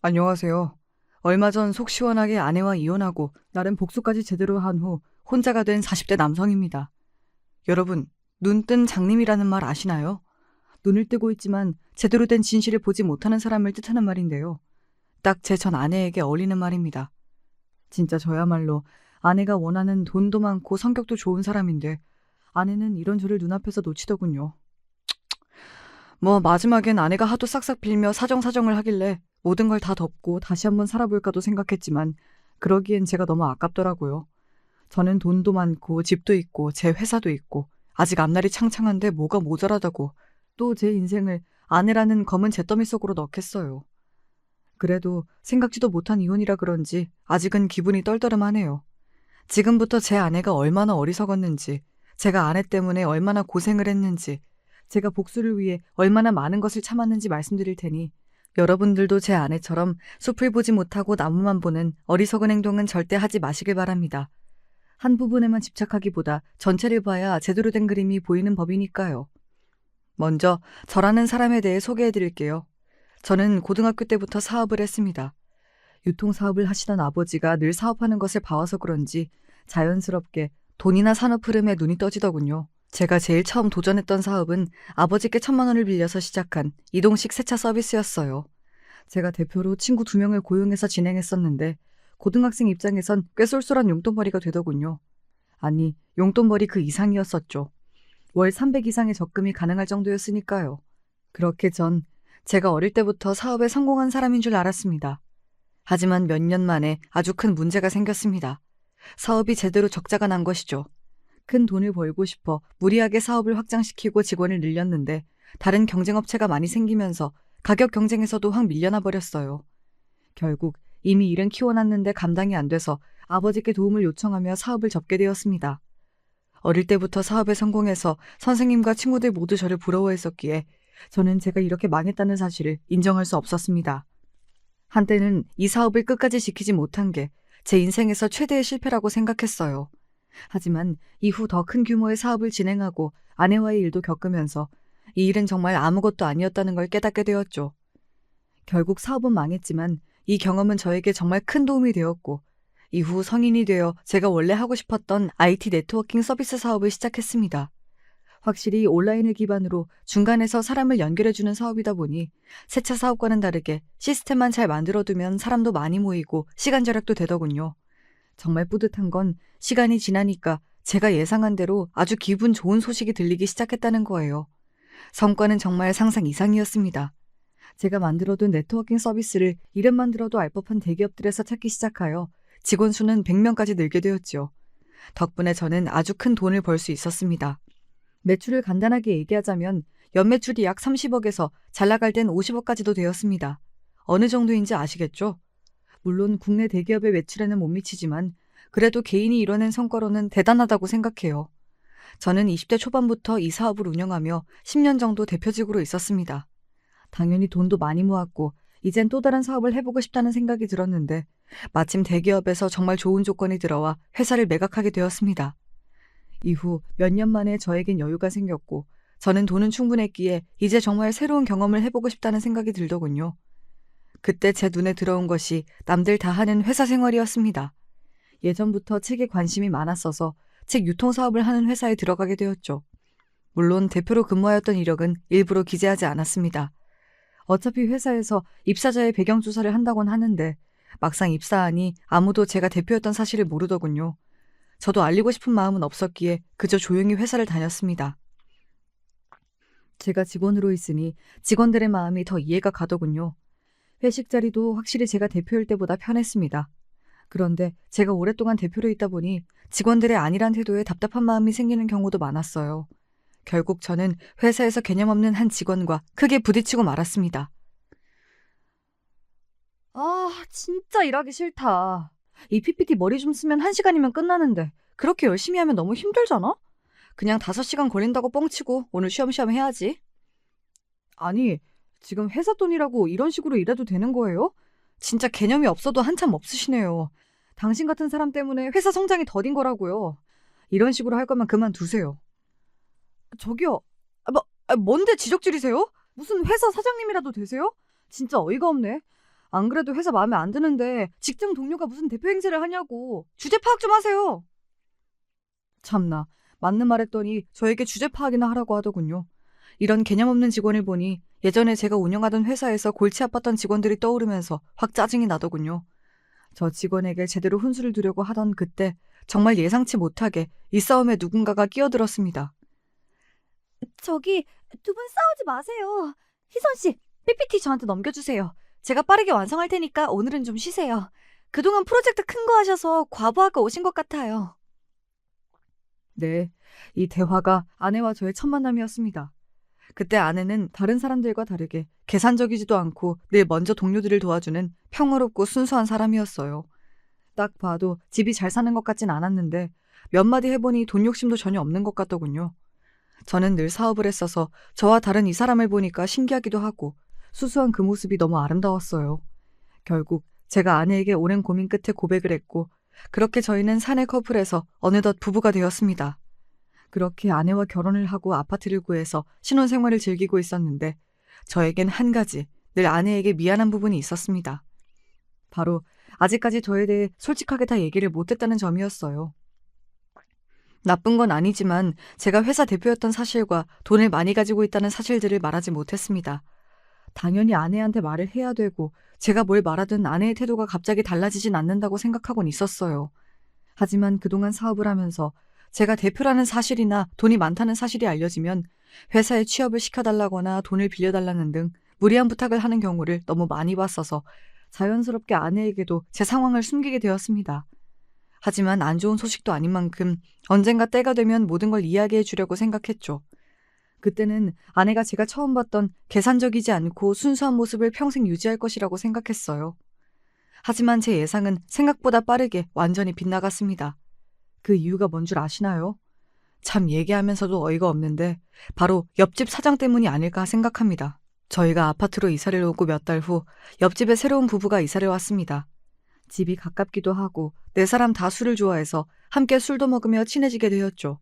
안녕하세요. 얼마 전 속 시원하게 아내와 이혼하고 나름 복수까지 제대로 한 후 혼자가 된 40대 남성입니다. 여러분, 눈 뜬 장님이라는 말 아시나요? 눈을 뜨고 있지만 제대로 된 진실을 보지 못하는 사람을 뜻하는 말인데요. 딱 제 전 아내에게 어울리는 말입니다. 진짜 저야말로 아내가 원하는 돈도 많고 성격도 좋은 사람인데 아내는 이런 저를 눈앞에서 놓치더군요. 뭐 마지막엔 아내가 하도 싹싹 빌며 사정사정을 하길래 모든 걸 다 덮고 다시 한번 살아볼까도 생각했지만 그러기엔 제가 너무 아깝더라고요. 저는 돈도 많고 집도 있고 제 회사도 있고 아직 앞날이 창창한데 뭐가 모자라다고 또 제 인생을 아내라는 검은 잿더미 속으로 넣겠어요. 그래도 생각지도 못한 이혼이라 그런지 아직은 기분이 떨떠름하네요. 지금부터 제 아내가 얼마나 어리석었는지, 제가 아내 때문에 얼마나 고생을 했는지, 제가 복수를 위해 얼마나 많은 것을 참았는지 말씀드릴 테니 여러분들도 제 아내처럼 숲을 보지 못하고 나무만 보는 어리석은 행동은 절대 하지 마시길 바랍니다. 한 부분에만 집착하기보다 전체를 봐야 제대로 된 그림이 보이는 법이니까요. 먼저 저라는 사람에 대해 소개해드릴게요. 저는 고등학교 때부터 사업을 했습니다. 유통사업을 하시던 아버지가 늘 사업하는 것을 봐와서 그런지 자연스럽게 돈이나 산업 흐름에 눈이 떠지더군요. 제가 제일 처음 도전했던 사업은 아버지께 1,000만 원을 빌려서 시작한 이동식 세차 서비스였어요. 제가 대표로 친구 2명을 고용해서 진행했었는데 고등학생 입장에선 꽤 쏠쏠한 용돈벌이가 되더군요. 아니, 용돈벌이 그 이상이었었죠. 월 300 이상의 적금이 가능할 정도였으니까요. 그렇게 제가 어릴 때부터 사업에 성공한 사람인 줄 알았습니다. 하지만 몇 년 만에 아주 큰 문제가 생겼습니다. 사업이 제대로 적자가 난 것이죠. 큰 돈을 벌고 싶어 무리하게 사업을 확장시키고 직원을 늘렸는데 다른 경쟁업체가 많이 생기면서 가격 경쟁에서도 확 밀려나 버렸어요. 결국 이미 일은 키워놨는데 감당이 안 돼서 아버지께 도움을 요청하며 사업을 접게 되었습니다. 어릴 때부터 사업에 성공해서 선생님과 친구들 모두 저를 부러워했었기에 저는 제가 이렇게 망했다는 사실을 인정할 수 없었습니다. 한때는 이 사업을 끝까지 지키지 못한 게 제 인생에서 최대의 실패라고 생각했어요. 하지만 이후 더 큰 규모의 사업을 진행하고 아내와의 일도 겪으면서 이 일은 정말 아무것도 아니었다는 걸 깨닫게 되었죠. 결국 사업은 망했지만 이 경험은 저에게 정말 큰 도움이 되었고 이후 성인이 되어 제가 원래 하고 싶었던 IT 네트워킹 서비스 사업을 시작했습니다. 확실히 온라인을 기반으로 중간에서 사람을 연결해주는 사업이다 보니 세차 사업과는 다르게 시스템만 잘 만들어두면 사람도 많이 모이고 시간 절약도 되더군요. 정말 뿌듯한 건 시간이 지나니까 제가 예상한 대로 아주 기분 좋은 소식이 들리기 시작했다는 거예요. 성과는 정말 상상 이상이었습니다. 제가 만들어둔 네트워킹 서비스를 이름만 들어도 알 법한 대기업들에서 찾기 시작하여 직원 수는 100명까지 늘게 되었죠. 덕분에 저는 아주 큰 돈을 벌 수 있었습니다. 매출을 간단하게 얘기하자면 연매출이 약 30억에서 잘 나갈 땐 50억까지도 되었습니다. 어느 정도인지 아시겠죠? 물론 국내 대기업의 매출에는 못 미치지만 그래도 개인이 이뤄낸 성과로는 대단하다고 생각해요. 저는 20대 초반부터 이 사업을 운영하며 10년 정도 대표직으로 있었습니다. 당연히 돈도 많이 모았고 이젠 또 다른 사업을 해보고 싶다는 생각이 들었는데 마침 대기업에서 정말 좋은 조건이 들어와 회사를 매각하게 되었습니다. 이후 몇 년 만에 저에겐 여유가 생겼고 저는 돈은 충분했기에 이제 정말 새로운 경험을 해보고 싶다는 생각이 들더군요. 그때 제 눈에 들어온 것이 남들 다 하는 회사 생활이었습니다. 예전부터 책에 관심이 많았어서 책 유통사업을 하는 회사에 들어가게 되었죠. 물론 대표로 근무하였던 이력은 일부러 기재하지 않았습니다. 어차피 회사에서 입사자의 배경조사를 한다곤 하는데 막상 입사하니 아무도 제가 대표였던 사실을 모르더군요. 저도 알리고 싶은 마음은 없었기에 그저 조용히 회사를 다녔습니다. 제가 직원으로 있으니 직원들의 마음이 더 이해가 가더군요. 회식 자리도 확실히 제가 대표일 때보다 편했습니다. 그런데 제가 오랫동안 대표로 있다 보니 직원들의 안일한 태도에 답답한 마음이 생기는 경우도 많았어요. 결국 저는 회사에서 개념 없는 한 직원과 크게 부딪히고 말았습니다. 진짜 일하기 싫다. 이 PPT 머리 좀 쓰면 1시간이면 끝나는데 그렇게 열심히 하면 너무 힘들잖아? 그냥 5시간 걸린다고 뻥치고 오늘 쉬엄쉬엄 해야지. 아니, 지금 회사 돈이라고 이런 식으로 일해도 되는 거예요? 진짜 개념이 없어도 한참 없으시네요. 당신 같은 사람 때문에 회사 성장이 더딘 거라고요. 이런 식으로 할 거면 그만두세요. 저기요. 뭔데 지적질이세요? 무슨 회사 사장님이라도 되세요? 진짜 어이가 없네. 안 그래도 회사 마음에 안 드는데 직장 동료가 무슨 대표 행세를 하냐고. 주제 파악 좀 하세요. 참나, 맞는 말 했더니 저에게 주제 파악이나 하라고 하더군요. 이런 개념 없는 직원을 보니 예전에 제가 운영하던 회사에서 골치 아팠던 직원들이 떠오르면서 확 짜증이 나더군요. 저 직원에게 제대로 훈수를 두려고 하던 그때 정말 예상치 못하게 이 싸움에 누군가가 끼어들었습니다. 저기, 두 분 싸우지 마세요. 희선 씨, PPT 저한테 넘겨주세요. 제가 빠르게 완성할 테니까 오늘은 좀 쉬세요. 그동안 프로젝트 큰 거 하셔서 과부하가 오신 것 같아요. 네, 이 대화가 아내와 저의 첫 만남이었습니다. 그때 아내는 다른 사람들과 다르게 계산적이지도 않고 늘 먼저 동료들을 도와주는 평화롭고 순수한 사람이었어요. 딱 봐도 집이 잘 사는 것 같진 않았는데 몇 마디 해보니 돈 욕심도 전혀 없는 것 같더군요. 저는 늘 사업을 했어서 저와 다른 이 사람을 보니까 신기하기도 하고 수수한 그 모습이 너무 아름다웠어요. 결국 제가 아내에게 오랜 고민 끝에 고백을 했고 그렇게 저희는 사내 커플에서 어느덧 부부가 되었습니다. 그렇게 아내와 결혼을 하고 아파트를 구해서 신혼생활을 즐기고 있었는데 저에겐 한 가지 늘 아내에게 미안한 부분이 있었습니다. 바로 아직까지 저에 대해 솔직하게 다 얘기를 못했다는 점이었어요. 나쁜 건 아니지만 제가 회사 대표였던 사실과 돈을 많이 가지고 있다는 사실들을 말하지 못했습니다. 당연히 아내한테 말을 해야 되고 제가 뭘 말하든 아내의 태도가 갑자기 달라지진 않는다고 생각하곤 있었어요. 하지만 그동안 사업을 하면서 제가 대표라는 사실이나 돈이 많다는 사실이 알려지면 회사에 취업을 시켜달라거나 돈을 빌려달라는 등 무리한 부탁을 하는 경우를 너무 많이 봤어서 자연스럽게 아내에게도 제 상황을 숨기게 되었습니다. 하지만 안 좋은 소식도 아닌 만큼 언젠가 때가 되면 모든 걸 이야기해 주려고 생각했죠. 그때는 아내가 제가 처음 봤던 계산적이지 않고 순수한 모습을 평생 유지할 것이라고 생각했어요. 하지만 제 예상은 생각보다 빠르게 완전히 빗나갔습니다. 그 이유가 뭔 줄 아시나요? 참 얘기하면서도 어이가 없는데 바로 옆집 사장 때문이 아닐까 생각합니다. 저희가 아파트로 이사를 오고 몇 달 후 옆집에 새로운 부부가 이사를 왔습니다. 집이 가깝기도 하고 네 사람 다 술을 좋아해서 함께 술도 먹으며 친해지게 되었죠.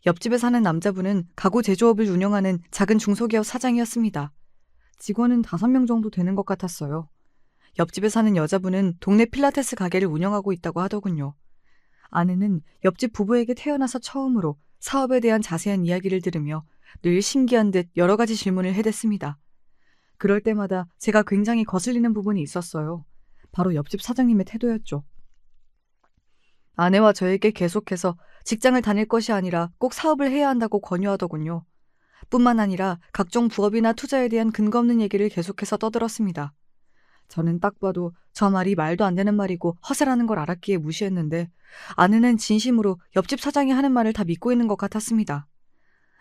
옆집에 사는 남자분은 가구 제조업을 운영하는 작은 중소기업 사장이었습니다. 직원은 5명 정도 되는 것 같았어요. 옆집에 사는 여자분은 동네 필라테스 가게를 운영하고 있다고 하더군요. 아내는 옆집 부부에게 태어나서 처음으로 사업에 대한 자세한 이야기를 들으며 늘 신기한 듯 여러 가지 질문을 해댔습니다. 그럴 때마다 제가 굉장히 거슬리는 부분이 있었어요. 바로 옆집 사장님의 태도였죠. 아내와 저에게 계속해서 직장을 다닐 것이 아니라 꼭 사업을 해야 한다고 권유하더군요. 뿐만 아니라 각종 부업이나 투자에 대한 근거 없는 얘기를 계속해서 떠들었습니다. 저는 딱 봐도 저 말이 말도 안 되는 말이고 허세라는 걸 알았기에 무시했는데 아내는 진심으로 옆집 사장이 하는 말을 다 믿고 있는 것 같았습니다.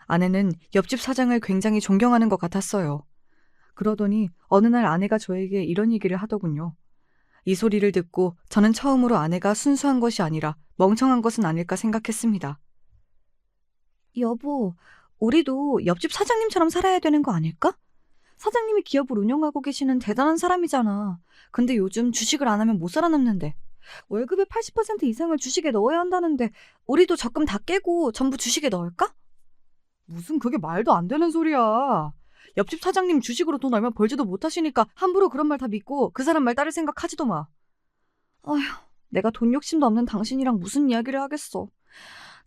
아내는 옆집 사장을 굉장히 존경하는 것 같았어요. 그러더니 어느 날 아내가 저에게 이런 얘기를 하더군요. 이 소리를 듣고 저는 처음으로 아내가 순수한 것이 아니라 멍청한 것은 아닐까 생각했습니다. 여보, 우리도 옆집 사장님처럼 살아야 되는 거 아닐까? 사장님이 기업을 운영하고 계시는 대단한 사람이잖아. 근데 요즘 주식을 안 하면 못 살아남는데. 월급의 80% 이상을 주식에 넣어야 한다는데 우리도 적금 다 깨고 전부 주식에 넣을까? 무슨 그게 말도 안 되는 소리야. 옆집 사장님 주식으로 돈 얼마 벌지도 못하시니까 함부로 그런 말 다 믿고 그 사람 말 따를 생각하지도 마. 아휴, 내가 돈 욕심도 없는 당신이랑 무슨 이야기를 하겠어.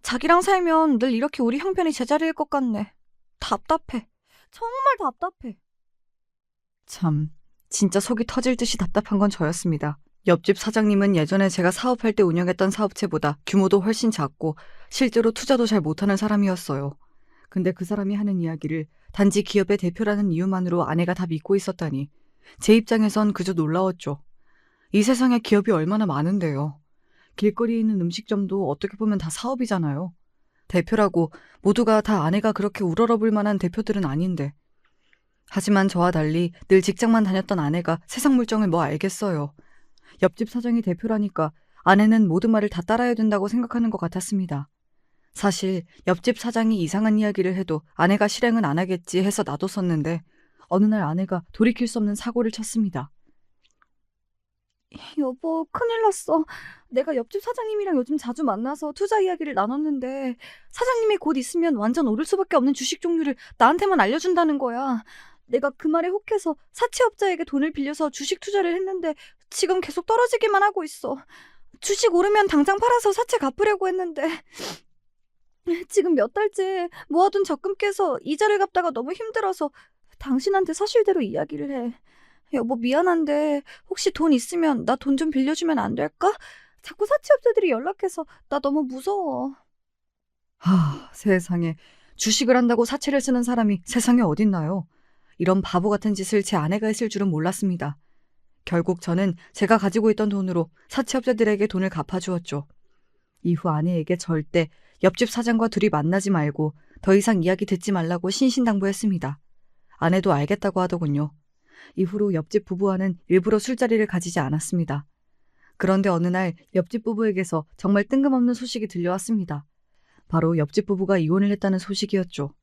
자기랑 살면 늘 이렇게 우리 형편이 제자리일 것 같네. 답답해. 정말 답답해. 참, 진짜 속이 터질 듯이 답답한 건 저였습니다. 옆집 사장님은 예전에 제가 사업할 때 운영했던 사업체보다 규모도 훨씬 작고 실제로 투자도 잘 못하는 사람이었어요. 근데 그 사람이 하는 이야기를 단지 기업의 대표라는 이유만으로 아내가 다 믿고 있었다니 제 입장에선 그저 놀라웠죠. 이 세상에 기업이 얼마나 많은데요. 길거리에 있는 음식점도 어떻게 보면 다 사업이잖아요. 대표라고 모두가 다 아내가 그렇게 우러러볼 만한 대표들은 아닌데. 하지만 저와 달리 늘 직장만 다녔던 아내가 세상 물정을 뭐 알겠어요. 옆집 사장이 대표라니까 아내는 모든 말을 다 따라야 된다고 생각하는 것 같았습니다. 사실 옆집 사장이 이상한 이야기를 해도 아내가 실행은 안 하겠지 해서 놔뒀었는데 어느 날 아내가 돌이킬 수 없는 사고를 쳤습니다. 여보, 큰일 났어. 내가 옆집 사장님이랑 요즘 자주 만나서 투자 이야기를 나눴는데 사장님이 곧 있으면 완전 오를 수밖에 없는 주식 종류를 나한테만 알려준다는 거야. 내가 그 말에 혹해서 사채업자에게 돈을 빌려서 주식 투자를 했는데 지금 계속 떨어지기만 하고 있어. 주식 오르면 당장 팔아서 사채 갚으려고 했는데 지금 몇 달째 모아둔 적금 깨서 이자를 갚다가 너무 힘들어서 당신한테 사실대로 이야기를 해. 여보, 미안한데 혹시 돈 있으면 나 돈 좀 빌려주면 안 될까? 자꾸 사채업자들이 연락해서 나 너무 무서워. 세상에. 주식을 한다고 사채를 쓰는 사람이 세상에 어딨나요? 이런 바보 같은 짓을 제 아내가 했을 줄은 몰랐습니다. 결국 저는 제가 가지고 있던 돈으로 사채업자들에게 돈을 갚아주었죠. 이후 아내에게 절대 옆집 사장과 둘이 만나지 말고 더 이상 이야기 듣지 말라고 신신당부했습니다. 아내도 알겠다고 하더군요. 이후로 옆집 부부와는 일부러 술자리를 가지지 않았습니다. 그런데 어느 날 옆집 부부에게서 정말 뜬금없는 소식이 들려왔습니다. 바로 옆집 부부가 이혼을 했다는 소식이었죠.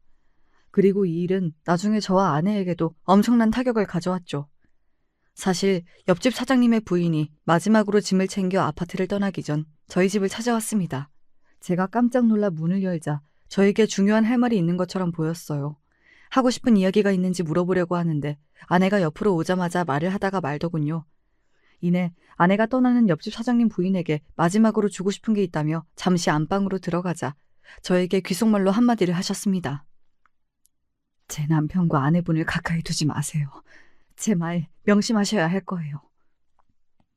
그리고 이 일은 나중에 저와 아내에게도 엄청난 타격을 가져왔죠. 사실 옆집 사장님의 부인이 마지막으로 짐을 챙겨 아파트를 떠나기 전 저희 집을 찾아왔습니다. 제가 깜짝 놀라 문을 열자 저에게 중요한 할 말이 있는 것처럼 보였어요. 하고 싶은 이야기가 있는지 물어보려고 하는데 아내가 옆으로 오자마자 말을 하다가 말더군요. 이내 아내가 떠나는 옆집 사장님 부인에게 마지막으로 주고 싶은 게 있다며 잠시 안방으로 들어가자 저에게 귓속말로 한마디를 하셨습니다. 제 남편과 아내분을 가까이 두지 마세요. 제 말 명심하셔야 할 거예요.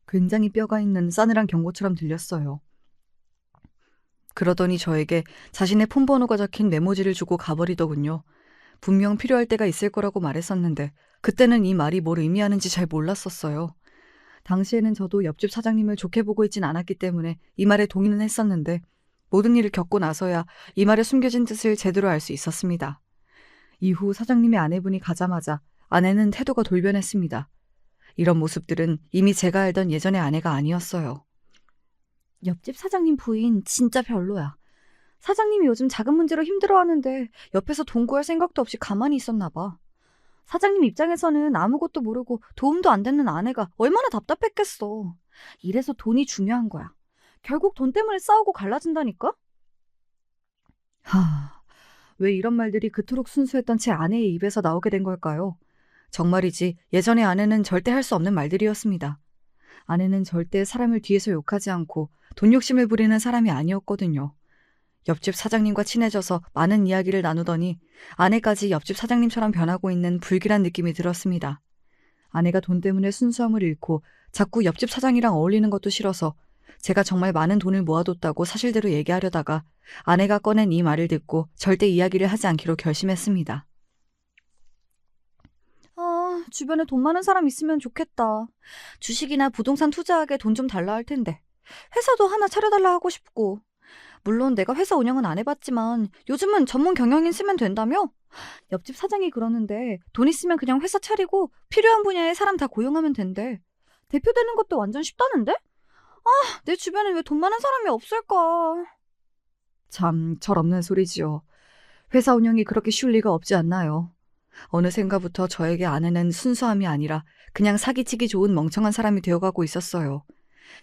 굉장히 뼈가 있는 싸늘한 경고처럼 들렸어요. 그러더니 저에게 자신의 폰번호가 적힌 메모지를 주고 가버리더군요. 분명 필요할 때가 있을 거라고 말했었는데 그때는 이 말이 뭘 의미하는지 잘 몰랐었어요. 당시에는 저도 옆집 사장님을 좋게 보고 있진 않았기 때문에 이 말에 동의는 했었는데 모든 일을 겪고 나서야 이 말의 숨겨진 뜻을 제대로 알 수 있었습니다. 이후 사장님의 아내분이 가자마자 아내는 태도가 돌변했습니다. 이런 모습들은 이미 제가 알던 예전의 아내가 아니었어요. 옆집 사장님 부인 진짜 별로야. 사장님이 요즘 자금 문제로 힘들어하는데 옆에서 돈 구할 생각도 없이 가만히 있었나 봐. 사장님 입장에서는 아무것도 모르고 도움도 안 되는 아내가 얼마나 답답했겠어. 이래서 돈이 중요한 거야. 결국 돈 때문에 싸우고 갈라진다니까? 왜 이런 말들이 그토록 순수했던 제 아내의 입에서 나오게 된 걸까요? 정말이지 예전의 아내는 절대 할 수 없는 말들이었습니다. 아내는 절대 사람을 뒤에서 욕하지 않고 돈 욕심을 부리는 사람이 아니었거든요. 옆집 사장님과 친해져서 많은 이야기를 나누더니 아내까지 옆집 사장님처럼 변하고 있는 불길한 느낌이 들었습니다. 아내가 돈 때문에 순수함을 잃고 자꾸 옆집 사장이랑 어울리는 것도 싫어서 제가 정말 많은 돈을 모아뒀다고 사실대로 얘기하려다가 아내가 꺼낸 이 말을 듣고 절대 이야기를 하지 않기로 결심했습니다. 주변에 돈 많은 사람 있으면 좋겠다. 주식이나 부동산 투자하게 돈 좀 달라 할 텐데. 회사도 하나 차려달라 하고 싶고. 물론 내가 회사 운영은 안 해봤지만 요즘은 전문 경영인 쓰면 된다며? 옆집 사장이 그러는데 돈 있으면 그냥 회사 차리고 필요한 분야에 사람 다 고용하면 된대. 대표 되는 것도 완전 쉽다는데? 내 주변엔 왜 돈 많은 사람이 없을까? 참 철없는 소리지요. 회사 운영이 그렇게 쉬울 리가 없지 않나요? 어느샌가부터 저에게 아내는 순수함이 아니라 그냥 사기치기 좋은 멍청한 사람이 되어가고 있었어요.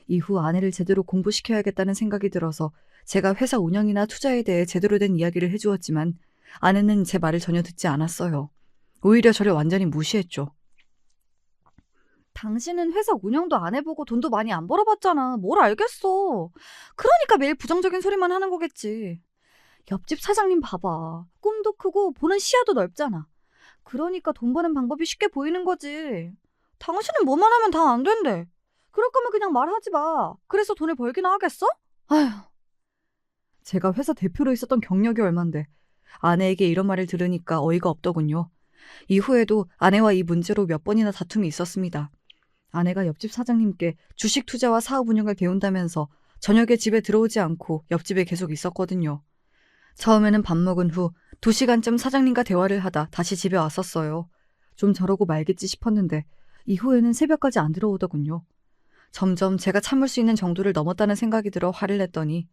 이후 아내를 제대로 공부시켜야겠다는 생각이 들어서 제가 회사 운영이나 투자에 대해 제대로 된 이야기를 해주었지만 아내는 제 말을 전혀 듣지 않았어요. 오히려 저를 완전히 무시했죠. 당신은 회사 운영도 안 해보고 돈도 많이 안 벌어봤잖아. 뭘 알겠어. 그러니까 매일 부정적인 소리만 하는 거겠지. 옆집 사장님 봐봐. 꿈도 크고 보는 시야도 넓잖아. 그러니까 돈 버는 방법이 쉽게 보이는 거지. 당신은 뭐만 하면 다 안 된대. 그럴 거면 그냥 말하지 마. 그래서 돈을 벌기나 하겠어? 아휴. 제가 회사 대표로 있었던 경력이 얼만데 아내에게 이런 말을 들으니까 어이가 없더군요. 이후에도 아내와 이 문제로 몇 번이나 다툼이 있었습니다. 아내가 옆집 사장님께 주식 투자와 사업 운영을 배운다면서 저녁에 집에 들어오지 않고 옆집에 계속 있었거든요. 처음에는 밥 먹은 후 2시간쯤 사장님과 대화를 하다 다시 집에 왔었어요. 좀 저러고 말겠지 싶었는데 이후에는 새벽까지 안 들어오더군요. 점점 제가 참을 수 있는 정도를 넘었다는 생각이 들어 화를 냈더니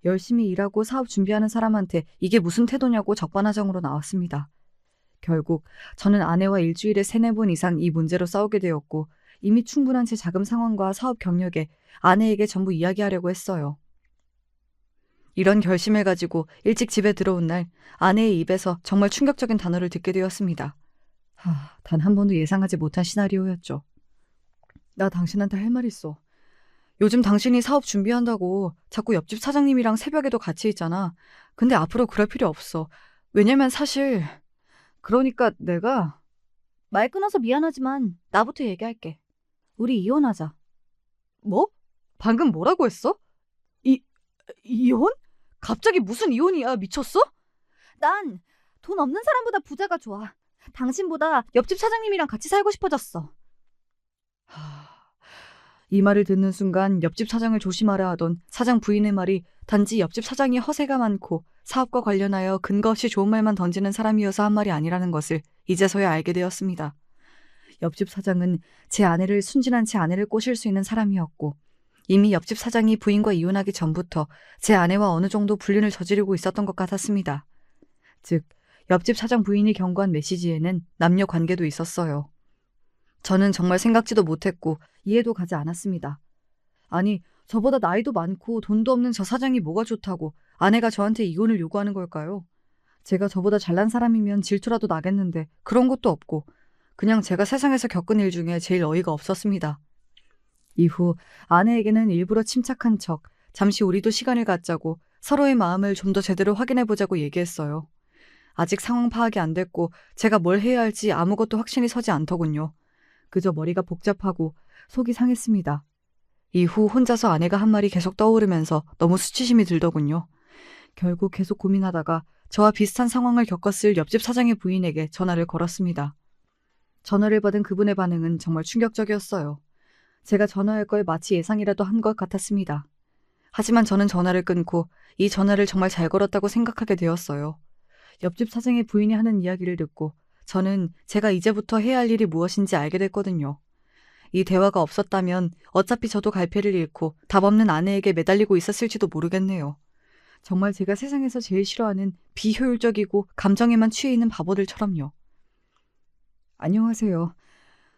열심히 일하고 사업 준비하는 사람한테 이게 무슨 태도냐고 적반하장으로 나왔습니다. 결국 저는 아내와 일주일에 3-4번 이상 이 문제로 싸우게 되었고 이미 충분한 제 자금 상황과 사업 경력에 아내에게 전부 이야기하려고 했어요. 이런 결심을 가지고 일찍 집에 들어온 날 아내의 입에서 정말 충격적인 단어를 듣게 되었습니다. 단 한 번도 예상하지 못한 시나리오였죠. 나 당신한테 할 말 있어. 요즘 당신이 사업 준비한다고 자꾸 옆집 사장님이랑 새벽에도 같이 있잖아. 근데 앞으로 그럴 필요 없어. 왜냐면 사실 그러니까 내가 말 끊어서 미안하지만 나부터 얘기할게. 우리 이혼하자. 뭐? 방금 뭐라고 했어? 이 이혼? 갑자기 무슨 이혼이야? 미쳤어? 난 돈 없는 사람보다 부자가 좋아. 당신보다 옆집 사장님이랑 같이 살고 싶어졌어. 이 말을 듣는 순간 옆집 사장을 조심하라 하던 사장 부인의 말이 단지 옆집 사장이 허세가 많고 사업과 관련하여 근거 없이 좋은 말만 던지는 사람이어서 한 말이 아니라는 것을 이제서야 알게 되었습니다. 옆집 사장은 제 아내를 순진한 제 아내를 꼬실 수 있는 사람이었고 이미 옆집 사장이 부인과 이혼하기 전부터 제 아내와 어느 정도 불륜을 저지르고 있었던 것 같았습니다. 즉, 옆집 사장 부인이 경고한 메시지에는 남녀 관계도 있었어요. 저는 정말 생각지도 못했고 이해도 가지 않았습니다. 아니, 저보다 나이도 많고 돈도 없는 저 사장이 뭐가 좋다고 아내가 저한테 이혼을 요구하는 걸까요? 제가 저보다 잘난 사람이면 질투라도 나겠는데 그런 것도 없고 그냥 제가 세상에서 겪은 일 중에 제일 어이가 없었습니다. 이후 아내에게는 일부러 침착한 척 잠시 우리도 시간을 갖자고 서로의 마음을 좀 더 제대로 확인해보자고 얘기했어요. 아직 상황 파악이 안 됐고 제가 뭘 해야 할지 아무것도 확신이 서지 않더군요. 그저 머리가 복잡하고 속이 상했습니다. 이후 혼자서 아내가 한 말이 계속 떠오르면서 너무 수치심이 들더군요. 결국 계속 고민하다가 저와 비슷한 상황을 겪었을 옆집 사장의 부인에게 전화를 걸었습니다. 전화를 받은 그분의 반응은 정말 충격적이었어요. 제가 전화할 걸 마치 예상이라도 한 것 같았습니다. 하지만 저는 전화를 끊고 이 전화를 정말 잘 걸었다고 생각하게 되었어요. 옆집 사장의 부인이 하는 이야기를 듣고 저는 제가 이제부터 해야 할 일이 무엇인지 알게 됐거든요. 이 대화가 없었다면 어차피 저도 갈피를 잃고 답 없는 아내에게 매달리고 있었을지도 모르겠네요. 정말 제가 세상에서 제일 싫어하는 비효율적이고 감정에만 취해 있는 바보들처럼요. 안녕하세요.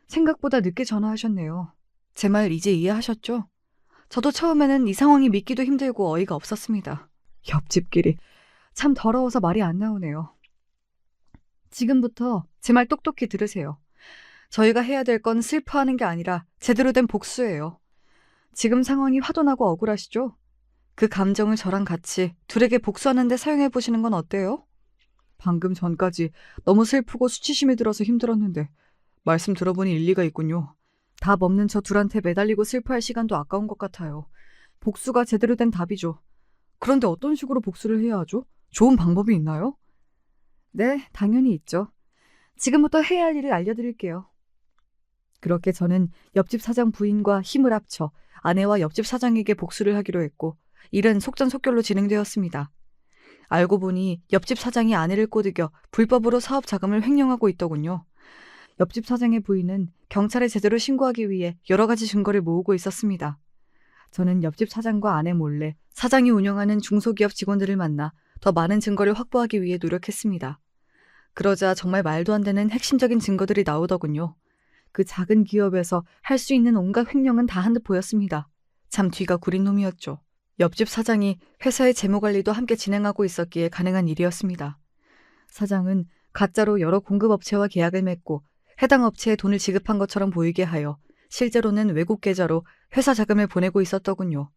생각보다 늦게 전화하셨네요. 제 말 이제 이해하셨죠? 저도 처음에는 이 상황이 믿기도 힘들고 어이가 없었습니다. 옆집끼리 참 더러워서 말이 안 나오네요. 지금부터 제 말 똑똑히 들으세요. 저희가 해야 될 건 슬퍼하는 게 아니라 제대로 된 복수예요. 지금 상황이 화도나고 억울하시죠? 그 감정을 저랑 같이 둘에게 복수하는 데 사용해 보시는 건 어때요? 방금 전까지 너무 슬프고 수치심이 들어서 힘들었는데 말씀 들어보니 일리가 있군요. 답 없는 저 둘한테 매달리고 슬퍼할 시간도 아까운 것 같아요. 복수가 제대로 된 답이죠. 그런데 어떤 식으로 복수를 해야 하죠? 좋은 방법이 있나요? 네, 당연히 있죠. 지금부터 해야 할 일을 알려드릴게요. 그렇게 저는 옆집 사장 부인과 힘을 합쳐 아내와 옆집 사장에게 복수를 하기로 했고 일은 속전속결로 진행되었습니다. 알고 보니 옆집 사장이 아내를 꼬드겨 불법으로 사업 자금을 횡령하고 있더군요. 옆집 사장의 부인은 경찰에 제대로 신고하기 위해 여러 가지 증거를 모으고 있었습니다. 저는 옆집 사장과 아내 몰래 사장이 운영하는 중소기업 직원들을 만나 더 많은 증거를 확보하기 위해 노력했습니다. 그러자 정말 말도 안 되는 핵심적인 증거들이 나오더군요. 그 작은 기업에서 할 수 있는 온갖 횡령은 다 한 듯 보였습니다. 참 뒤가 구린 놈이었죠. 옆집 사장이 회사의 재무관리도 함께 진행하고 있었기에 가능한 일이었습니다. 사장은 가짜로 여러 공급업체와 계약을 맺고 해당 업체에 돈을 지급한 것처럼 보이게 하여 실제로는 외국 계좌로 회사 자금을 보내고 있었더군요.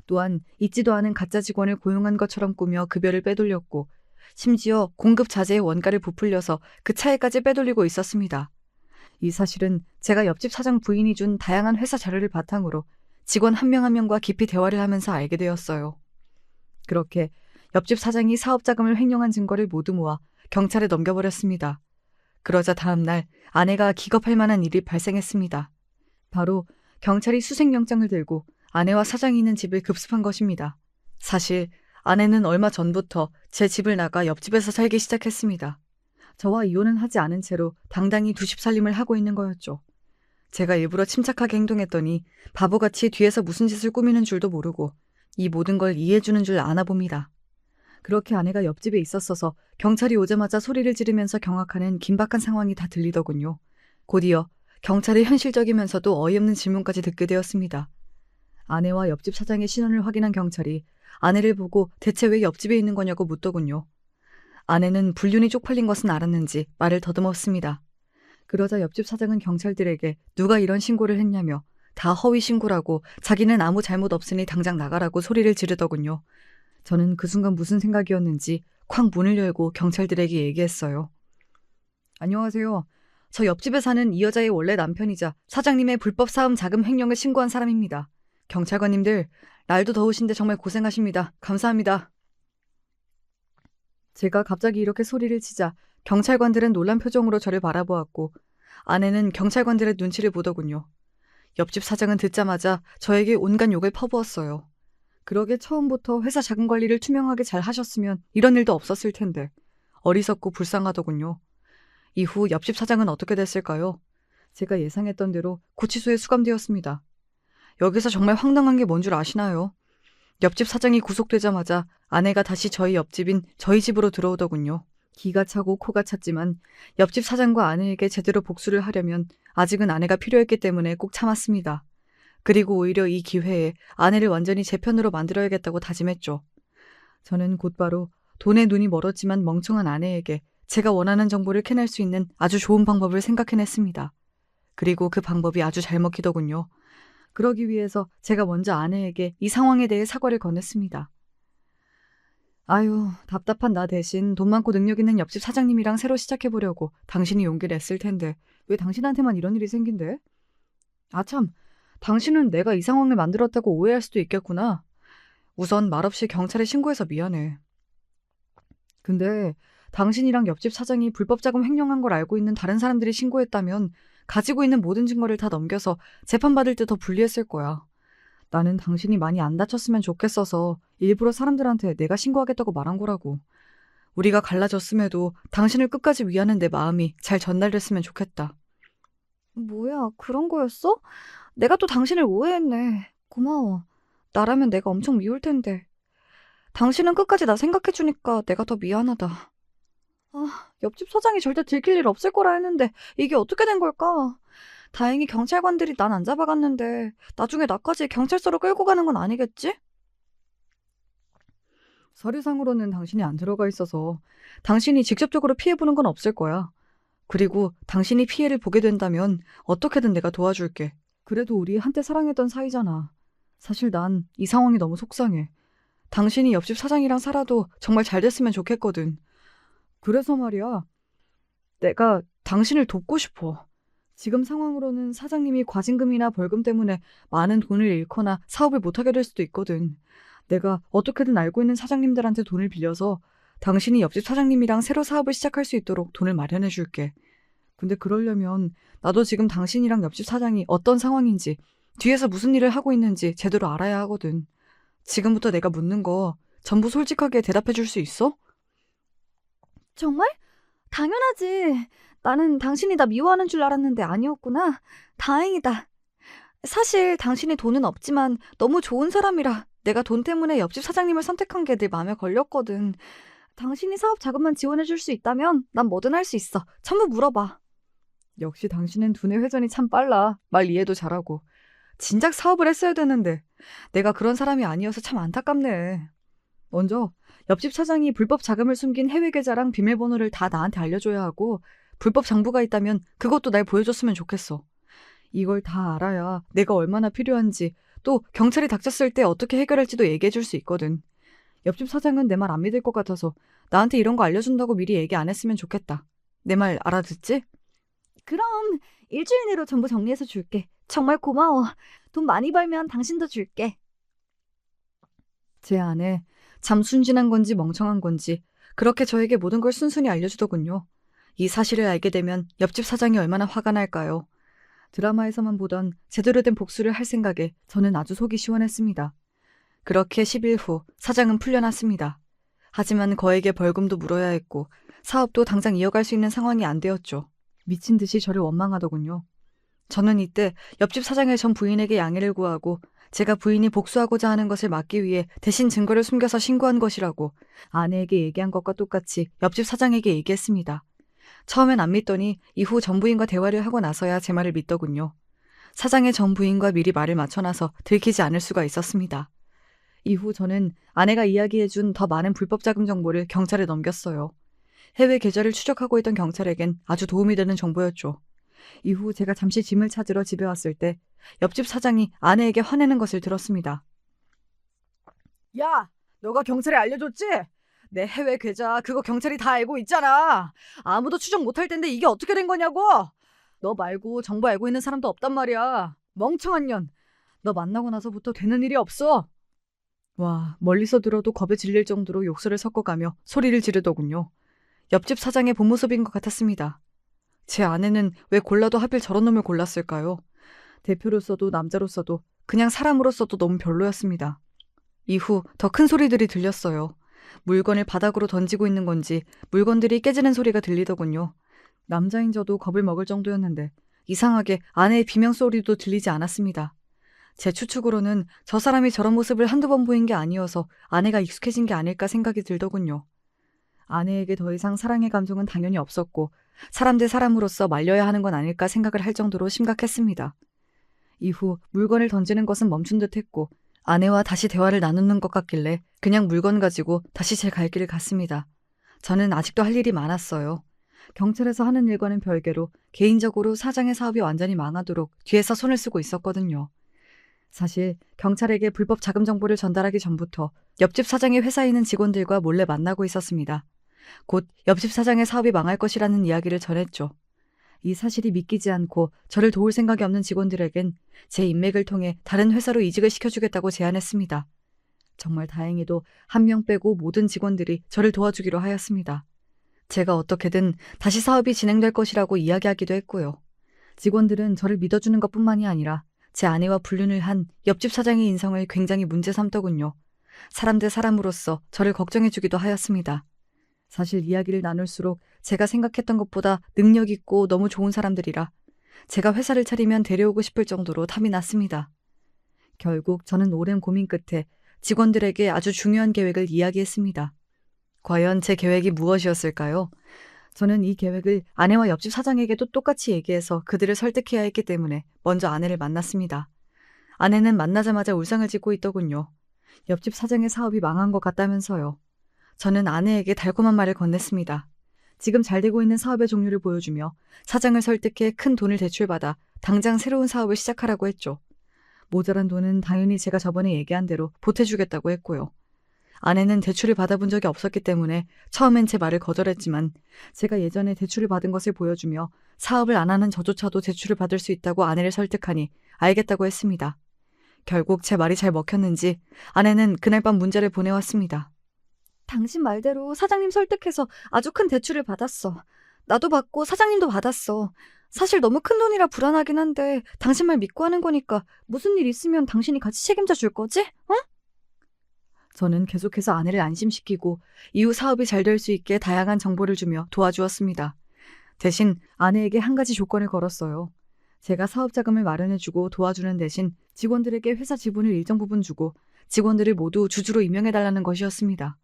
또한 있지도 않은 가짜 직원을 고용한 것처럼 꾸며 급여를 빼돌렸고 심지어 공급 자재의 원가를 부풀려서 그 차이까지 빼돌리고 있었습니다. 이 사실은 제가 옆집 사장 부인이 준 다양한 회사 자료를 바탕으로 직원 한 명 한 명과 깊이 대화를 하면서 알게 되었어요. 그렇게 옆집 사장이 사업 자금을 횡령한 증거를 모두 모아 경찰에 넘겨버렸습니다. 그러자 다음 날 아내가 기겁할 만한 일이 발생했습니다. 바로 경찰이 수색영장을 들고 아내와 사장이 있는 집을 급습한 것입니다. 사실 아내는 얼마 전부터 제 집을 나가 옆집에서 살기 시작했습니다. 저와 이혼은 하지 않은 채로 당당히 두 집 살림을 하고 있는 거였죠. 제가 일부러 침착하게 행동했더니 바보같이 뒤에서 무슨 짓을 꾸미는 줄도 모르고 이 모든 걸 이해해주는 줄 아나 봅니다. 그렇게 아내가 옆집에 있었어서 경찰이 오자마자 소리를 지르면서 경악하는 긴박한 상황이 다 들리더군요. 곧이어 경찰의 현실적이면서도 어이없는 질문까지 듣게 되었습니다. 아내와 옆집 사장의 신원을 확인한 경찰이 아내를 보고 대체 왜 옆집에 있는 거냐고 묻더군요. 아내는 불륜이 쪽팔린 것은 알았는지 말을 더듬었습니다. 그러자 옆집 사장은 경찰들에게 누가 이런 신고를 했냐며 다 허위 신고라고 자기는 아무 잘못 없으니 당장 나가라고 소리를 지르더군요. 저는 그 순간 무슨 생각이었는지 쾅 문을 열고 경찰들에게 얘기했어요. 안녕하세요. 저 옆집에 사는 이 여자의 원래 남편이자 사장님의 불법 사업 자금 횡령을 신고한 사람입니다. 경찰관님들, 날도 더우신데 정말 고생하십니다. 감사합니다. 제가 갑자기 이렇게 소리를 치자 경찰관들은 놀란 표정으로 저를 바라보았고 아내는 경찰관들의 눈치를 보더군요. 옆집 사장은 듣자마자 저에게 온갖 욕을 퍼부었어요. 그러게 처음부터 회사 자금 관리를 투명하게 잘 하셨으면 이런 일도 없었을 텐데 어리석고 불쌍하더군요. 이후 옆집 사장은 어떻게 됐을까요? 제가 예상했던 대로 구치소에 수감되었습니다. 여기서 정말 황당한 게 뭔 줄 아시나요? 옆집 사장이 구속되자마자 아내가 다시 저희 옆집인 저희 집으로 들어오더군요. 기가 차고 코가 찼지만 옆집 사장과 아내에게 제대로 복수를 하려면 아직은 아내가 필요했기 때문에 꼭 참았습니다. 그리고 오히려 이 기회에 아내를 완전히 제 편으로 만들어야겠다고 다짐했죠. 저는 곧바로 돈에 눈이 멀었지만 멍청한 아내에게 제가 원하는 정보를 캐낼 수 있는 아주 좋은 방법을 생각해냈습니다. 그리고 그 방법이 아주 잘 먹히더군요. 그러기 위해서 제가 먼저 아내에게 이 상황에 대해 사과를 건넸습니다. 아유, 답답한 나 대신 돈 많고 능력 있는 옆집 사장님이랑 새로 시작해보려고 당신이 용기를 냈을 텐데 왜 당신한테만 이런 일이 생긴대? 아참, 당신은 내가 이 상황을 만들었다고 오해할 수도 있겠구나. 우선 말없이 경찰에 신고해서 미안해. 근데 당신이랑 옆집 사장이 불법 자금 횡령한 걸 알고 있는 다른 사람들이 신고했다면 가지고 있는 모든 증거를 다 넘겨서 재판받을 때 더 불리했을 거야. 나는 당신이 많이 안 다쳤으면 좋겠어서 일부러 사람들한테 내가 신고하겠다고 말한 거라고. 우리가 갈라졌음에도 당신을 끝까지 위하는 내 마음이 잘 전달됐으면 좋겠다. 뭐야, 그런 거였어? 내가 또 당신을 오해했네. 고마워. 나라면 내가 엄청 미울 텐데. 당신은 끝까지 나 생각해주니까 내가 더 미안하다. 옆집 사장이 절대 들킬 일 없을 거라 했는데 이게 어떻게 된 걸까? 다행히 경찰관들이 난 안 잡아갔는데 나중에 나까지 경찰서로 끌고 가는 건 아니겠지? 서류상으로는 당신이 안 들어가 있어서 당신이 직접적으로 피해보는 건 없을 거야. 그리고 당신이 피해를 보게 된다면 어떻게든 내가 도와줄게. 그래도 우리 한때 사랑했던 사이잖아. 사실 난 이 상황이 너무 속상해. 당신이 옆집 사장이랑 살아도 정말 잘 됐으면 좋겠거든. 그래서 말이야. 내가 당신을 돕고 싶어. 지금 상황으로는 사장님이 과징금이나 벌금 때문에 많은 돈을 잃거나 사업을 못하게 될 수도 있거든. 내가 어떻게든 알고 있는 사장님들한테 돈을 빌려서 당신이 옆집 사장님이랑 새로 사업을 시작할 수 있도록 돈을 마련해 줄게. 근데 그러려면 나도 지금 당신이랑 옆집 사장이 어떤 상황인지, 뒤에서 무슨 일을 하고 있는지 제대로 알아야 하거든. 지금부터 내가 묻는 거 전부 솔직하게 대답해 줄 수 있어? 정말? 당연하지. 나는 당신이 나 미워하는 줄 알았는데 아니었구나. 다행이다. 사실 당신이 돈은 없지만 너무 좋은 사람이라 내가 돈 때문에 옆집 사장님을 선택한 게 내 마음에 걸렸거든. 당신이 사업 자금만 지원해 줄 수 있다면 난 뭐든 할 수 있어. 전부 물어봐. 역시 당신은 두뇌 회전이 참 빨라. 말 이해도 잘하고. 진작 사업을 했어야 되는데 내가 그런 사람이 아니어서 참 안타깝네. 먼저 옆집 사장이 불법 자금을 숨긴 해외 계좌랑 비밀번호를 다 나한테 알려줘야 하고 불법 장부가 있다면 그것도 날 보여줬으면 좋겠어. 이걸 다 알아야 내가 얼마나 필요한지 또 경찰이 닥쳤을 때 어떻게 해결할지도 얘기해 줄 수 있거든. 옆집 사장은 내 말 안 믿을 것 같아서 나한테 이런 거 알려준다고 미리 얘기 안 했으면 좋겠다. 내 말 알아듣지? 그럼 일주일 내로 전부 정리해서 줄게. 정말 고마워. 돈 많이 벌면 당신도 줄게. 제 아내 참 순진한 건지 멍청한 건지 그렇게 저에게 모든 걸 순순히 알려주더군요. 이 사실을 알게 되면 옆집 사장이 얼마나 화가 날까요? 드라마에서만 보던 제대로 된 복수를 할 생각에 저는 아주 속이 시원했습니다. 그렇게 10일 후 사장은 풀려났습니다. 하지만 거액의 벌금도 물어야 했고 사업도 당장 이어갈 수 있는 상황이 안 되었죠. 미친 듯이 저를 원망하더군요. 저는 이때 옆집 사장의 전 부인에게 양해를 구하고 제가 부인이 복수하고자 하는 것을 막기 위해 대신 증거를 숨겨서 신고한 것이라고 아내에게 얘기한 것과 똑같이 옆집 사장에게 얘기했습니다. 처음엔 안 믿더니 이후 전 부인과 대화를 하고 나서야 제 말을 믿더군요. 사장의 전 부인과 미리 말을 맞춰놔서 들키지 않을 수가 있었습니다. 이후 저는 아내가 이야기해준 더 많은 불법 자금 정보를 경찰에 넘겼어요. 해외 계좌를 추적하고 있던 경찰에겐 아주 도움이 되는 정보였죠. 이후 제가 잠시 짐을 찾으러 집에 왔을 때 옆집 사장이 아내에게 화내는 것을 들었습니다. 야, 너가 경찰에 알려줬지? 내 해외 계좌 그거 경찰이 다 알고 있잖아. 아무도 추적 못할 텐데 이게 어떻게 된 거냐고. 너 말고 정보 알고 있는 사람도 없단 말이야. 멍청한 년. 너 만나고 나서부터 되는 일이 없어. 와, 멀리서 들어도 겁에 질릴 정도로 욕설을 섞어가며 소리를 지르더군요. 옆집 사장의 본 모습인 것 같았습니다. 제 아내는 왜 골라도 하필 저런 놈을 골랐을까요? 대표로서도 남자로서도 그냥 사람으로서도 너무 별로였습니다. 이후 더 큰 소리들이 들렸어요. 물건을 바닥으로 던지고 있는 건지 물건들이 깨지는 소리가 들리더군요. 남자인 저도 겁을 먹을 정도였는데 이상하게 아내의 비명소리도 들리지 않았습니다. 제 추측으로는 저 사람이 저런 모습을 한두 번 보인 게 아니어서 아내가 익숙해진 게 아닐까 생각이 들더군요. 아내에게 더 이상 사랑의 감정은 당연히 없었고 사람 대 사람으로서 말려야 하는 건 아닐까 생각을 할 정도로 심각했습니다. 이후 물건을 던지는 것은 멈춘 듯 했고 아내와 다시 대화를 나누는 것 같길래 그냥 물건 가지고 다시 제 갈 길을 갔습니다. 저는 아직도 할 일이 많았어요. 경찰에서 하는 일과는 별개로 개인적으로 사장의 사업이 완전히 망하도록 뒤에서 손을 쓰고 있었거든요. 사실 경찰에게 불법 자금 정보를 전달하기 전부터 옆집 사장의 회사에 있는 직원들과 몰래 만나고 있었습니다. 곧 옆집 사장의 사업이 망할 것이라는 이야기를 전했죠. 이 사실이 믿기지 않고 저를 도울 생각이 없는 직원들에겐 제 인맥을 통해 다른 회사로 이직을 시켜주겠다고 제안했습니다. 정말 다행히도 한 명 빼고 모든 직원들이 저를 도와주기로 하였습니다. 제가 어떻게든 다시 사업이 진행될 것이라고 이야기하기도 했고요. 직원들은 저를 믿어주는 것뿐만이 아니라 제 아내와 불륜을 한 옆집 사장의 인성을 굉장히 문제 삼더군요. 사람 대 사람으로서 저를 걱정해주기도 하였습니다. 사실 이야기를 나눌수록 제가 생각했던 것보다 능력 있고 너무 좋은 사람들이라 제가 회사를 차리면 데려오고 싶을 정도로 탐이 났습니다. 결국 저는 오랜 고민 끝에 직원들에게 아주 중요한 계획을 이야기했습니다. 과연 제 계획이 무엇이었을까요? 저는 이 계획을 아내와 옆집 사장에게도 똑같이 얘기해서 그들을 설득해야 했기 때문에 먼저 아내를 만났습니다. 아내는 만나자마자 울상을 짓고 있더군요. 옆집 사장의 사업이 망한 것 같다면서요. 저는 아내에게 달콤한 말을 건넸습니다. 지금 잘 되고 있는 사업의 종류를 보여주며 사장을 설득해 큰 돈을 대출받아 당장 새로운 사업을 시작하라고 했죠. 모자란 돈은 당연히 제가 저번에 얘기한 대로 보태주겠다고 했고요. 아내는 대출을 받아본 적이 없었기 때문에 처음엔 제 말을 거절했지만 제가 예전에 대출을 받은 것을 보여주며 사업을 안 하는 저조차도 대출을 받을 수 있다고 아내를 설득하니 알겠다고 했습니다. 결국 제 말이 잘 먹혔는지 아내는 그날 밤 문자를 보내왔습니다. 당신 말대로 사장님 설득해서 아주 큰 대출을 받았어. 나도 받고 사장님도 받았어. 사실 너무 큰 돈이라 불안하긴 한데 당신 말 믿고 하는 거니까 무슨 일 있으면 당신이 같이 책임져 줄 거지? 어? 저는 계속해서 아내를 안심시키고 이후 사업이 잘 될 수 있게 다양한 정보를 주며 도와주었습니다. 대신 아내에게 한 가지 조건을 걸었어요. 제가 사업 자금을 마련해주고 도와주는 대신 직원들에게 회사 지분을 일정 부분 주고 직원들을 모두 주주로 임명해달라는 것이었습니다.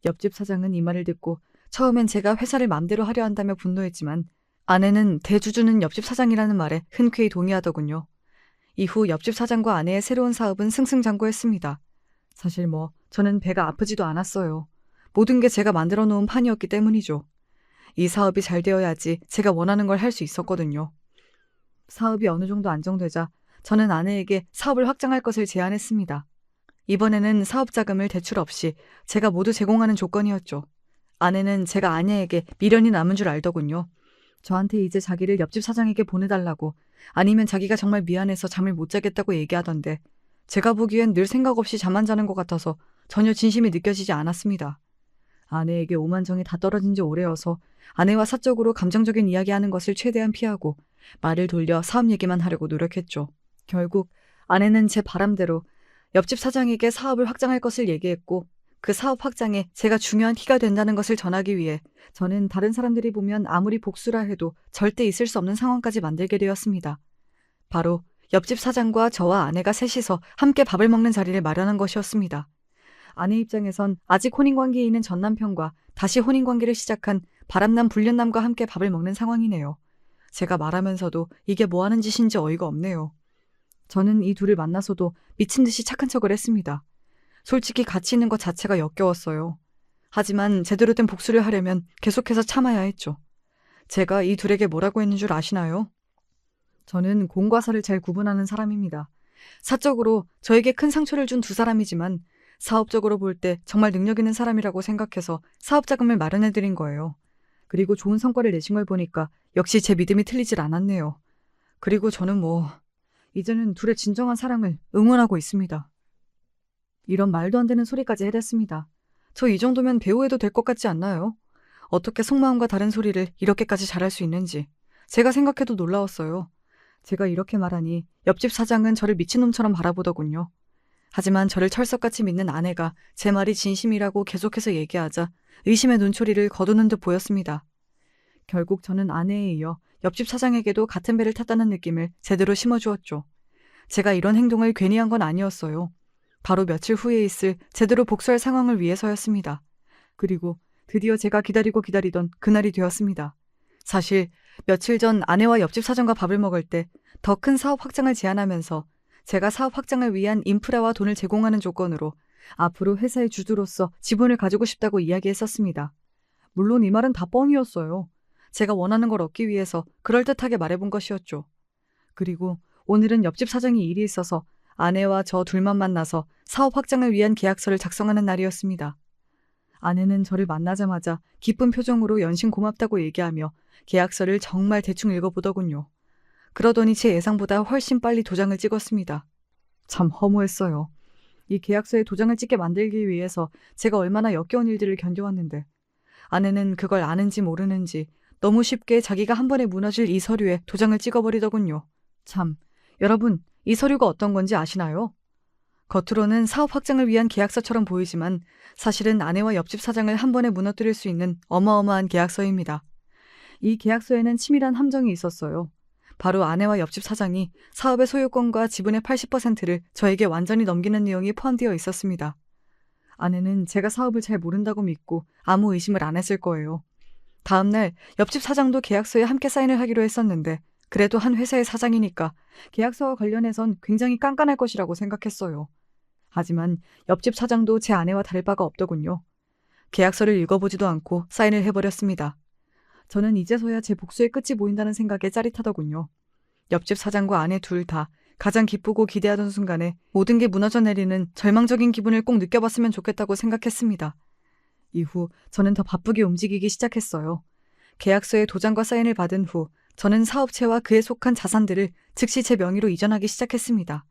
옆집 사장은 이 말을 듣고 처음엔 제가 회사를 맘대로 하려 한다며 분노했지만 아내는 대주주는 옆집 사장이라는 말에 흔쾌히 동의하더군요. 이후 옆집 사장과 아내의 새로운 사업은 승승장구했습니다. 사실 저는 배가 아프지도 않았어요. 모든 게 제가 만들어 놓은 판이었기 때문이죠. 이 사업이 잘 되어야지 제가 원하는 걸 할 수 있었거든요. 사업이 어느 정도 안정되자 저는 아내에게 사업을 확장할 것을 제안했습니다. 이번에는 사업 자금을 대출 없이 제가 모두 제공하는 조건이었죠. 아내는 제가 아내에게 미련이 남은 줄 알더군요. 저한테 이제 자기를 옆집 사장에게 보내달라고 아니면 자기가 정말 미안해서 잠을 못 자겠다고 얘기하던데 제가 보기엔 늘 생각 없이 잠 안 자는 것 같아서 전혀 진심이 느껴지지 않았습니다. 아내에게 오만정이 다 떨어진 지 오래여서 아내와 사적으로 감정적인 이야기하는 것을 최대한 피하고 말을 돌려 사업 얘기만 하려고 노력했죠. 결국 아내는 제 바람대로 옆집 사장에게 사업을 확장할 것을 얘기했고 그 사업 확장에 제가 중요한 키가 된다는 것을 전하기 위해 저는 다른 사람들이 보면 아무리 복수라 해도 절대 있을 수 없는 상황까지 만들게 되었습니다. 바로 옆집 사장과 저와 아내가 셋이서 함께 밥을 먹는 자리를 마련한 것이었습니다. 아내 입장에선 아직 혼인관계에 있는 전 남편과 다시 혼인관계를 시작한 바람남 불륜남과 함께 밥을 먹는 상황이네요. 제가 말하면서도 이게 뭐 하는 짓인지 어이가 없네요. 저는 이 둘을 만나서도 미친 듯이 착한 척을 했습니다. 솔직히 같이 있는 것 자체가 역겨웠어요. 하지만 제대로 된 복수를 하려면 계속해서 참아야 했죠. 제가 이 둘에게 뭐라고 했는 줄 아시나요? 저는 공과 사를 잘 구분하는 사람입니다. 사적으로 저에게 큰 상처를 준 두 사람이지만 사업적으로 볼 때 정말 능력 있는 사람이라고 생각해서 사업 자금을 마련해드린 거예요. 그리고 좋은 성과를 내신 걸 보니까 역시 제 믿음이 틀리질 않았네요. 그리고 저는 이제는 둘의 진정한 사랑을 응원하고 있습니다. 이런 말도 안 되는 소리까지 해댔습니다. 저 이 정도면 배우해도 될 것 같지 않나요? 어떻게 속마음과 다른 소리를 이렇게까지 잘할 수 있는지 제가 생각해도 놀라웠어요. 제가 이렇게 말하니 옆집 사장은 저를 미친놈처럼 바라보더군요. 하지만 저를 철석같이 믿는 아내가 제 말이 진심이라고 계속해서 얘기하자 의심의 눈초리를 거두는 듯 보였습니다. 결국 저는 아내에 이어 옆집 사장에게도 같은 배를 탔다는 느낌을 제대로 심어주었죠. 제가 이런 행동을 괜히 한 건 아니었어요. 바로 며칠 후에 있을 제대로 복수할 상황을 위해서였습니다. 그리고 드디어 제가 기다리고 기다리던 그날이 되었습니다. 사실 며칠 전 아내와 옆집 사장과 밥을 먹을 때 더 큰 사업 확장을 제안하면서 제가 사업 확장을 위한 인프라와 돈을 제공하는 조건으로 앞으로 회사의 주주로서 지분을 가지고 싶다고 이야기했었습니다. 물론 이 말은 다 뻥이었어요. 제가 원하는 걸 얻기 위해서 그럴듯하게 말해본 것이었죠. 그리고 오늘은 옆집 사장이 일이 있어서 아내와 저 둘만 만나서 사업 확장을 위한 계약서를 작성하는 날이었습니다. 아내는 저를 만나자마자 기쁜 표정으로 연신 고맙다고 얘기하며 계약서를 정말 대충 읽어보더군요. 그러더니 제 예상보다 훨씬 빨리 도장을 찍었습니다. 참 허무했어요. 이 계약서에 도장을 찍게 만들기 위해서 제가 얼마나 역겨운 일들을 견뎌왔는데 아내는 그걸 아는지 모르는지 너무 쉽게 자기가 한 번에 무너질 이 서류에 도장을 찍어버리더군요. 참, 여러분, 이 서류가 어떤 건지 아시나요? 겉으로는 사업 확장을 위한 계약서처럼 보이지만 사실은 아내와 옆집 사장을 한 번에 무너뜨릴 수 있는 어마어마한 계약서입니다. 이 계약서에는 치밀한 함정이 있었어요. 바로 아내와 옆집 사장이 사업의 소유권과 지분의 80%를 저에게 완전히 넘기는 내용이 포함되어 있었습니다. 아내는 제가 사업을 잘 모른다고 믿고 아무 의심을 안 했을 거예요. 다음날 옆집 사장도 계약서에 함께 사인을 하기로 했었는데 그래도 한 회사의 사장이니까 계약서와 관련해선 굉장히 깐깐할 것이라고 생각했어요. 하지만 옆집 사장도 제 아내와 다를 바가 없더군요. 계약서를 읽어보지도 않고 사인을 해버렸습니다. 저는 이제서야 제 복수의 끝이 보인다는 생각에 짜릿하더군요. 옆집 사장과 아내 둘 다 가장 기쁘고 기대하던 순간에 모든 게 무너져 내리는 절망적인 기분을 꼭 느껴봤으면 좋겠다고 생각했습니다. 이후 저는 더 바쁘게 움직이기 시작했어요. 계약서에 도장과 사인을 받은 후 저는 사업체와 그에 속한 자산들을 즉시 제 명의로 이전하기 시작했습니다.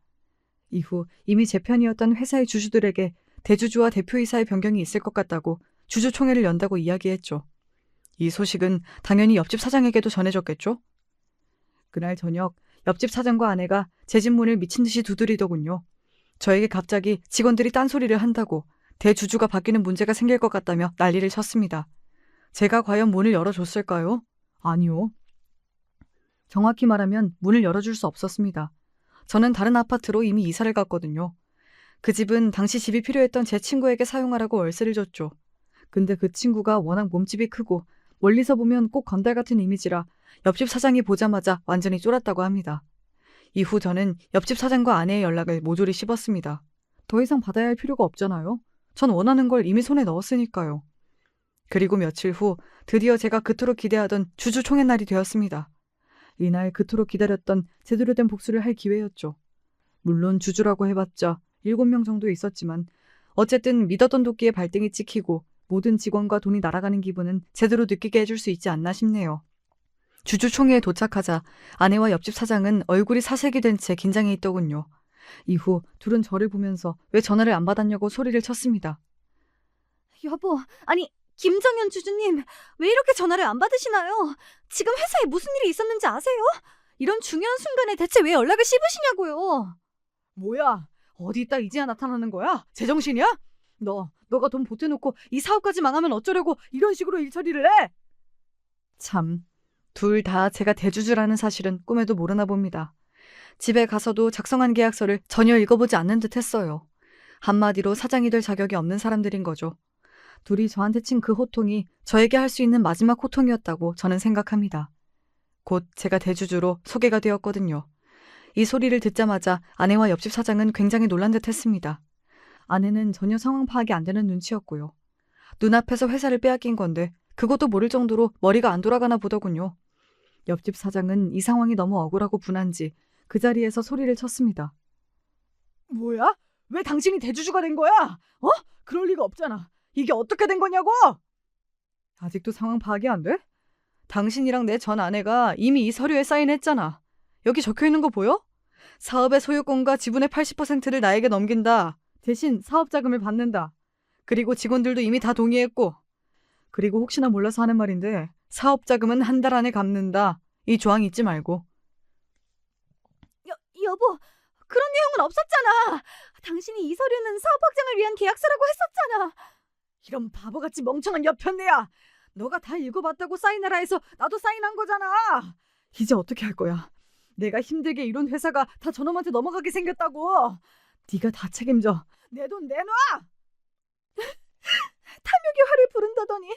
이후 이미 제 편이었던 회사의 주주들에게 대주주와 대표이사의 변경이 있을 것 같다고 주주총회를 연다고 이야기했죠. 이 소식은 당연히 옆집 사장에게도 전해졌겠죠? 그날 저녁 옆집 사장과 아내가 제 집 문을 미친 듯이 두드리더군요. 저에게 갑자기 직원들이 딴소리를 한다고 대주주가 바뀌는 문제가 생길 것 같다며 난리를 쳤습니다. 제가 과연 문을 열어줬을까요? 아니요. 정확히 말하면 문을 열어줄 수 없었습니다. 저는 다른 아파트로 이미 이사를 갔거든요. 그 집은 당시 집이 필요했던 제 친구에게 사용하라고 월세를 줬죠. 근데 그 친구가 워낙 몸집이 크고 멀리서 보면 꼭 건달 같은 이미지라 옆집 사장이 보자마자 완전히 쫄았다고 합니다. 이후 저는 옆집 사장과 아내의 연락을 모조리 씹었습니다. 더 이상 받아야 할 필요가 없잖아요. 전 원하는 걸 이미 손에 넣었으니까요. 그리고 며칠 후 드디어 제가 그토록 기대하던 주주총회 날이 되었습니다. 이날 그토록 기다렸던 제대로 된 복수를 할 기회였죠. 물론 주주라고 해봤자 7명 정도 있었지만 어쨌든 믿었던 도끼에 발등이 찍히고 모든 직원과 돈이 날아가는 기분은 제대로 느끼게 해줄 수 있지 않나 싶네요. 주주총회에 도착하자 아내와 옆집 사장은 얼굴이 사색이 된 채 긴장해 있더군요. 이후 둘은 저를 보면서 왜 전화를 안 받았냐고 소리를 쳤습니다. 여보, 아니 김정현 주주님, 왜 이렇게 전화를 안 받으시나요? 지금 회사에 무슨 일이 있었는지 아세요? 이런 중요한 순간에 대체 왜 연락을 씹으시냐고요. 뭐야? 어디 있다 이제야 나타나는 거야? 제정신이야? 너가 돈 보태놓고 이 사업까지 망하면 어쩌려고 이런 식으로 일 처리를 해? 참, 둘 다 제가 대주주라는 사실은 꿈에도 모르나 봅니다. 집에 가서도 작성한 계약서를 전혀 읽어보지 않는 듯 했어요. 한마디로 사장이 될 자격이 없는 사람들인 거죠. 둘이 저한테 친 그 호통이 저에게 할 수 있는 마지막 호통이었다고 저는 생각합니다. 곧 제가 대주주로 소개가 되었거든요. 이 소리를 듣자마자 아내와 옆집 사장은 굉장히 놀란 듯 했습니다. 아내는 전혀 상황 파악이 안 되는 눈치였고요. 눈앞에서 회사를 빼앗긴 건데 그것도 모를 정도로 머리가 안 돌아가나 보더군요. 옆집 사장은 이 상황이 너무 억울하고 분한지 그 자리에서 소리를 쳤습니다. 뭐야? 왜 당신이 대주주가 된 거야? 어? 그럴 리가 없잖아. 이게 어떻게 된 거냐고? 아직도 상황 파악이 안 돼? 당신이랑 내 전 아내가 이미 이 서류에 사인했잖아. 여기 적혀 있는 거 보여? 사업의 소유권과 지분의 80%를 나에게 넘긴다. 대신 사업 자금을 받는다. 그리고 직원들도 이미 다 동의했고. 그리고 혹시나 몰라서 하는 말인데 사업 자금은 한 달 안에 갚는다. 이 조항 잊지 말고. 여보, 그런 내용은 없었잖아. 당신이 이 서류는 사업 확장을 위한 계약서라고 했었잖아. 이런 바보같이 멍청한 여편네야. 너가 다 읽어봤다고 사인하라 해서 나도 사인한 거잖아. 이제 어떻게 할 거야? 내가 힘들게 이룬 회사가 다 저놈한테 넘어가게 생겼다고. 네가 다 책임져. 내 돈 내놔. 탐욕의 화를 부른다더니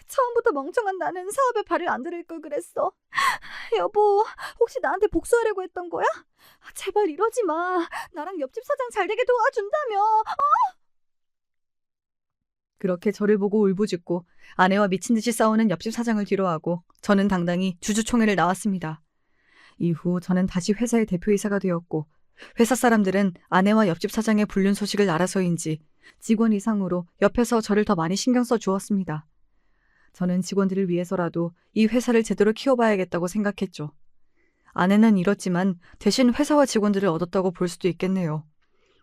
처음부터 멍청한 나는 사업에 발을 안 들일 걸 그랬어. 여보, 혹시 나한테 복수하려고 했던 거야? 제발 이러지 마. 나랑 옆집 사장 잘 되게 도와준다며. 그렇게 저를 보고 울부짖고 아내와 미친 듯이 싸우는 옆집 사장을 뒤로하고 저는 당당히 주주총회를 나왔습니다. 이후 저는 다시 회사의 대표이사가 되었고 회사 사람들은 아내와 옆집 사장의 불륜 소식을 알아서인지 직원 이상으로 옆에서 저를 더 많이 신경 써 주었습니다. 저는 직원들을 위해서라도 이 회사를 제대로 키워봐야겠다고 생각했죠. 아내는 잃었지만 대신 회사와 직원들을 얻었다고 볼 수도 있겠네요.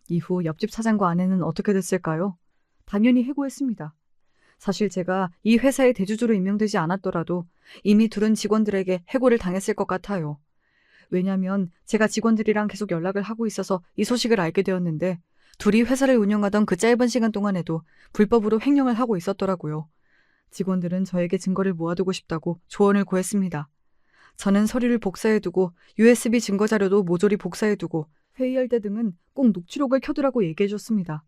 이후 옆집 사장과 아내는 어떻게 됐을까요? 당연히 해고했습니다. 사실 제가 이 회사의 대주주로 임명되지 않았더라도 이미 둘은 직원들에게 해고를 당했을 것 같아요. 왜냐면 제가 직원들이랑 계속 연락을 하고 있어서 이 소식을 알게 되었는데 둘이 회사를 운영하던 그 짧은 시간 동안에도 불법으로 횡령을 하고 있었더라고요. 직원들은 저에게 증거를 모아두고 싶다고 조언을 구했습니다. 저는 서류를 복사해두고 USB 증거자료도 모조리 복사해두고 회의할 때 등은 꼭 녹취록을 켜두라고 얘기해줬습니다.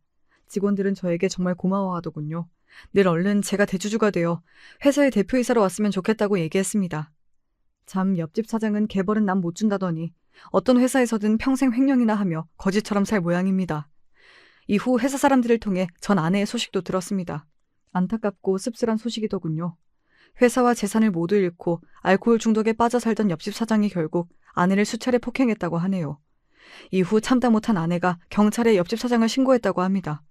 직원들은 저에게 정말 고마워하더군요. 늘 얼른 제가 대주주가 되어 회사의 대표이사로 왔으면 좋겠다고 얘기했습니다. 참 옆집 사장은 개벌은 남 못 준다더니 어떤 회사에서든 평생 횡령이나 하며 거지처럼 살 모양입니다. 이후 회사 사람들을 통해 전 아내의 소식도 들었습니다. 안타깝고 씁쓸한 소식이더군요. 회사와 재산을 모두 잃고 알코올 중독에 빠져 살던 옆집 사장이 결국 아내를 수차례 폭행했다고 하네요. 이후 참다 못한 아내가 경찰에 옆집 사장을 신고했다고 합니다.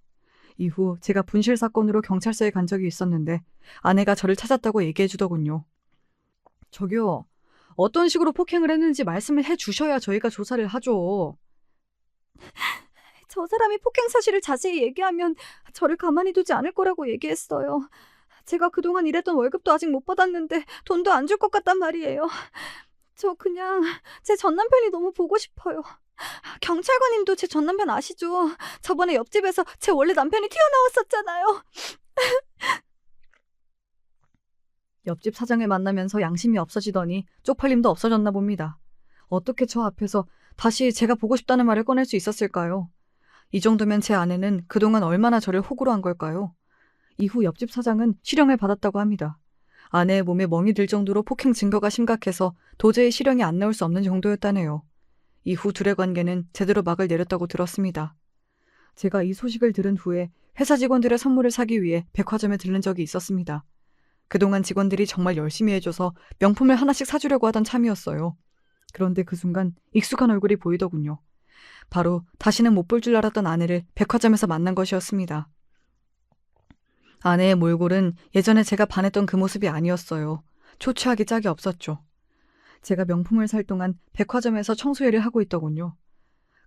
이후 제가 분실 사건으로 경찰서에 간 적이 있었는데 아내가 저를 찾았다고 얘기해 주더군요. 저기요, 어떤 식으로 폭행을 했는지 말씀을 해 주셔야 저희가 조사를 하죠. 저 사람이 폭행 사실을 자세히 얘기하면 저를 가만히 두지 않을 거라고 얘기했어요. 제가 그동안 일했던 월급도 아직 못 받았는데 돈도 안 줄 것 같단 말이에요. 저 그냥 제 전남편이 너무 보고 싶어요. 경찰관님도 제 전남편 아시죠? 저번에 옆집에서 제 원래 남편이 튀어나왔었잖아요. 옆집 사장을 만나면서 양심이 없어지더니 쪽팔림도 없어졌나 봅니다. 어떻게 저 앞에서 다시 제가 보고 싶다는 말을 꺼낼 수 있었을까요? 이 정도면 제 아내는 그동안 얼마나 저를 호구로 한 걸까요? 이후 옆집 사장은 실형을 받았다고 합니다. 아내의 몸에 멍이 들 정도로 폭행 증거가 심각해서 도저히 실형이 안 나올 수 없는 정도였다네요. 이후 둘의 관계는 제대로 막을 내렸다고 들었습니다. 제가 이 소식을 들은 후에 회사 직원들의 선물을 사기 위해 백화점에 들른 적이 있었습니다. 그동안 직원들이 정말 열심히 해줘서 명품을 하나씩 사주려고 하던 참이었어요. 그런데 그 순간 익숙한 얼굴이 보이더군요. 바로 다시는 못 볼 줄 알았던 아내를 백화점에서 만난 것이었습니다. 아내의 몰골은 예전에 제가 반했던 그 모습이 아니었어요. 초췌하기 짝이 없었죠. 제가 명품을 살 동안 백화점에서 청소일을 하고 있더군요.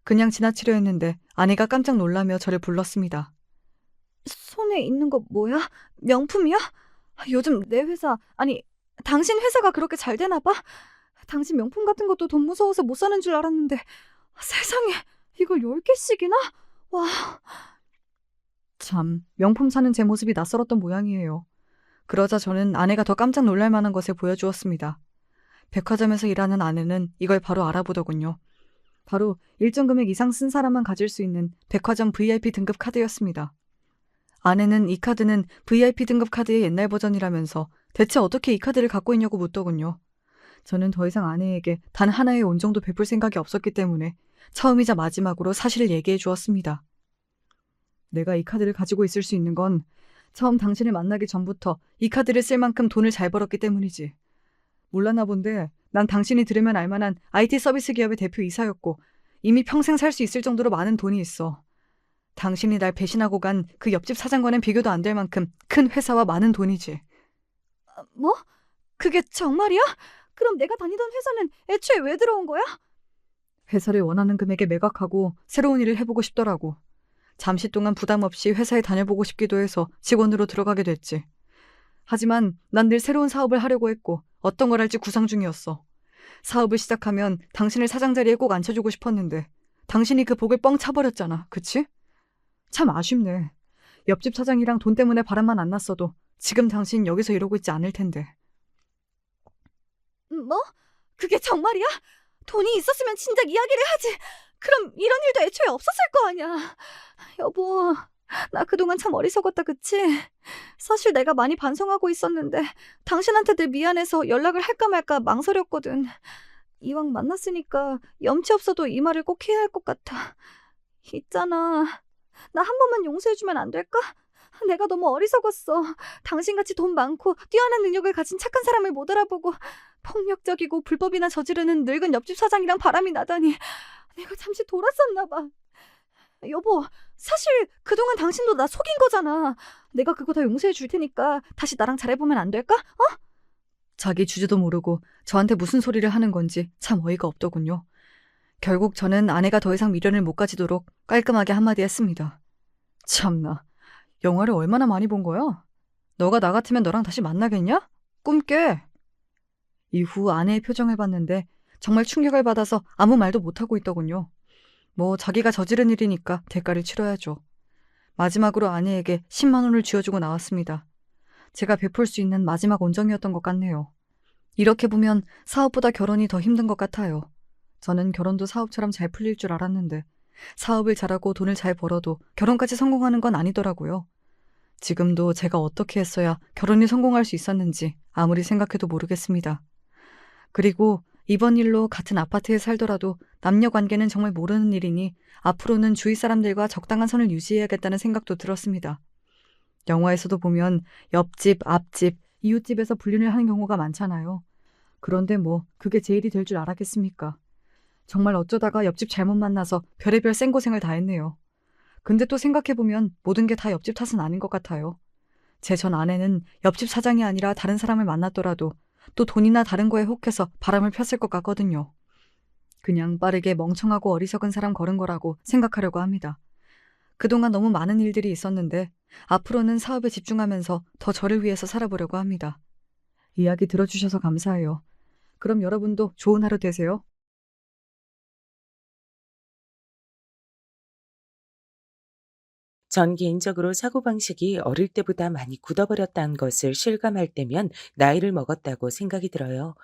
그냥 지나치려 했는데 아내가 깜짝 놀라며 저를 불렀습니다. 손에 있는 거 뭐야? 명품이야? 요즘 내 회사, 아니 당신 회사가 그렇게 잘 되나 봐? 당신 명품 같은 것도 돈 무서워서 못 사는 줄 알았는데 세상에 이걸 10개씩이나? 와... 참, 명품 사는 제 모습이 낯설었던 모양이에요. 그러자 저는 아내가 더 깜짝 놀랄 만한 것을 보여주었습니다. 백화점에서 일하는 아내는 이걸 바로 알아보더군요. 바로 일정 금액 이상 쓴 사람만 가질 수 있는 백화점 VIP 등급 카드였습니다. 아내는 이 카드는 VIP 등급 카드의 옛날 버전이라면서 대체 어떻게 이 카드를 갖고 있냐고 묻더군요. 저는 더 이상 아내에게 단 하나의 온 정도 베풀 생각이 없었기 때문에 처음이자 마지막으로 사실을 얘기해 주었습니다. 내가 이 카드를 가지고 있을 수 있는 건 처음 당신을 만나기 전부터 이 카드를 쓸 만큼 돈을 잘 벌었기 때문이지. 몰랐나 본데 난 당신이 들으면 알만한 IT 서비스 기업의 대표이사였고 이미 평생 살 수 있을 정도로 많은 돈이 있어. 당신이 날 배신하고 간 그 옆집 사장과는 비교도 안 될 만큼 큰 회사와 많은 돈이지. 뭐? 그게 정말이야? 그럼 내가 다니던 회사는 애초에 왜 들어온 거야? 회사를 원하는 금액에 매각하고 새로운 일을 해보고 싶더라고. 잠시 동안 부담 없이 회사에 다녀보고 싶기도 해서 직원으로 들어가게 됐지. 하지만 난 늘 새로운 사업을 하려고 했고 어떤 걸 할지 구상 중이었어. 사업을 시작하면 당신을 사장 자리에 꼭 앉혀주고 싶었는데 당신이 그 복을 뻥 차버렸잖아. 그치? 참 아쉽네. 옆집 사장이랑 돈 때문에 바람만 안 났어도 지금 당신 여기서 이러고 있지 않을 텐데. 뭐? 그게 정말이야? 돈이 있었으면 진작 이야기를 하지. 그럼 이런 일도 애초에 없었을 거 아니야. 여보, 나 그동안 참 어리석었다, 그치? 사실 내가 많이 반성하고 있었는데 당신한테 늘 미안해서 연락을 할까 말까 망설였거든. 이왕 만났으니까 염치 없어도 이 말을 꼭 해야 할 것 같아. 있잖아, 나 한 번만 용서해주면 안 될까? 내가 너무 어리석었어. 당신같이 돈 많고 뛰어난 능력을 가진 착한 사람을 못 알아보고 폭력적이고 불법이나 저지르는 늙은 옆집 사장이랑 바람이 나다니 내가 잠시 돌았었나 봐. 여보, 사실 그동안 당신도 나 속인 거잖아. 내가 그거 다 용서해 줄 테니까 다시 나랑 잘해보면 안 될까? 자기 주제도 모르고 저한테 무슨 소리를 하는 건지 참 어이가 없더군요. 결국 저는 아내가 더 이상 미련을 못 가지도록 깔끔하게 한마디 했습니다. 참나, 영화를 얼마나 많이 본 거야? 너가 나 같으면 너랑 다시 만나겠냐? 꿈 깨. 이후 아내의 표정을 봤는데 정말 충격을 받아서 아무 말도 못하고 있더군요. 뭐 자기가 저지른 일이니까 대가를 치러야죠. 마지막으로 아내에게 10만 원을 쥐어주고 나왔습니다. 제가 베풀 수 있는 마지막 온정이었던 것 같네요. 이렇게 보면 사업보다 결혼이 더 힘든 것 같아요. 저는 결혼도 사업처럼 잘 풀릴 줄 알았는데 사업을 잘하고 돈을 잘 벌어도 결혼까지 성공하는 건 아니더라고요. 지금도 제가 어떻게 했어야 결혼이 성공할 수 있었는지 아무리 생각해도 모르겠습니다. 그리고 이번 일로 같은 아파트에 살더라도 남녀 관계는 정말 모르는 일이니 앞으로는 주위 사람들과 적당한 선을 유지해야겠다는 생각도 들었습니다. 영화에서도 보면 옆집, 앞집, 이웃집에서 불륜을 하는 경우가 많잖아요. 그런데 뭐 그게 제 일이 될 줄 알았겠습니까? 정말 어쩌다가 옆집 잘못 만나서 별의별 생고생을 다 했네요. 근데 또 생각해보면 모든 게 다 옆집 탓은 아닌 것 같아요. 제 전 아내는 옆집 사장이 아니라 다른 사람을 만났더라도 또 돈이나 다른 거에 혹해서 바람을 폈을 것 같거든요. 그냥 빠르게 멍청하고 어리석은 사람 걸은 거라고 생각하려고 합니다. 그동안 너무 많은 일들이 있었는데 앞으로는 사업에 집중하면서 더 저를 위해서 살아보려고 합니다. 이야기 들어주셔서 감사해요. 그럼 여러분도 좋은 하루 되세요. 전 개인적으로 사고방식이 어릴 때보다 많이 굳어버렸다는 것을 실감할 때면 나이를 먹었다고 생각이 들어요.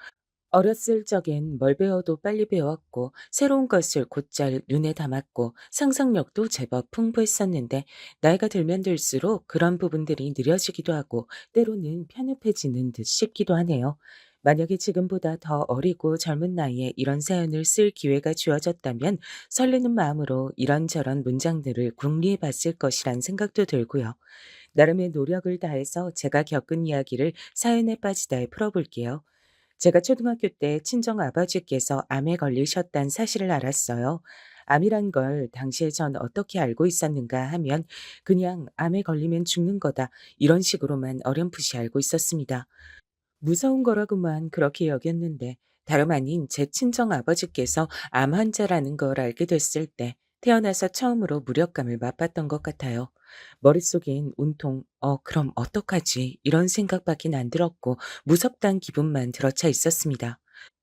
어렸을 적엔 뭘 배워도 빨리 배웠고 새로운 것을 곧잘 눈에 담았고 상상력도 제법 풍부했었는데 나이가 들면 들수록 그런 부분들이 느려지기도 하고 때로는 편협해지는 듯 싶기도 하네요. 만약에 지금보다 더 어리고 젊은 나이에 이런 사연을 쓸 기회가 주어졌다면 설레는 마음으로 이런저런 문장들을 궁리해 봤을 것이란 생각도 들고요. 나름의 노력을 다해서 제가 겪은 이야기를 사연에 빠지다에 풀어볼게요. 제가 초등학교 때 친정 아버지께서 암에 걸리셨다는 사실을 알았어요. 암이란 걸 당시에 전 어떻게 알고 있었는가 하면 그냥 암에 걸리면 죽는 거다 이런 식으로만 어렴풋이 알고 있었습니다. 무서운 거라고만 그렇게 여겼는데 다름 아닌 제 친정 아버지께서 암 환자라는 걸 알게 됐을 때 태어나서 처음으로 무력감을 맛봤던 것 같아요. 머릿속엔 온통 그럼 어떡하지? 이런 생각밖에 안 들었고 무섭단 기분만 들어차 있었습니다.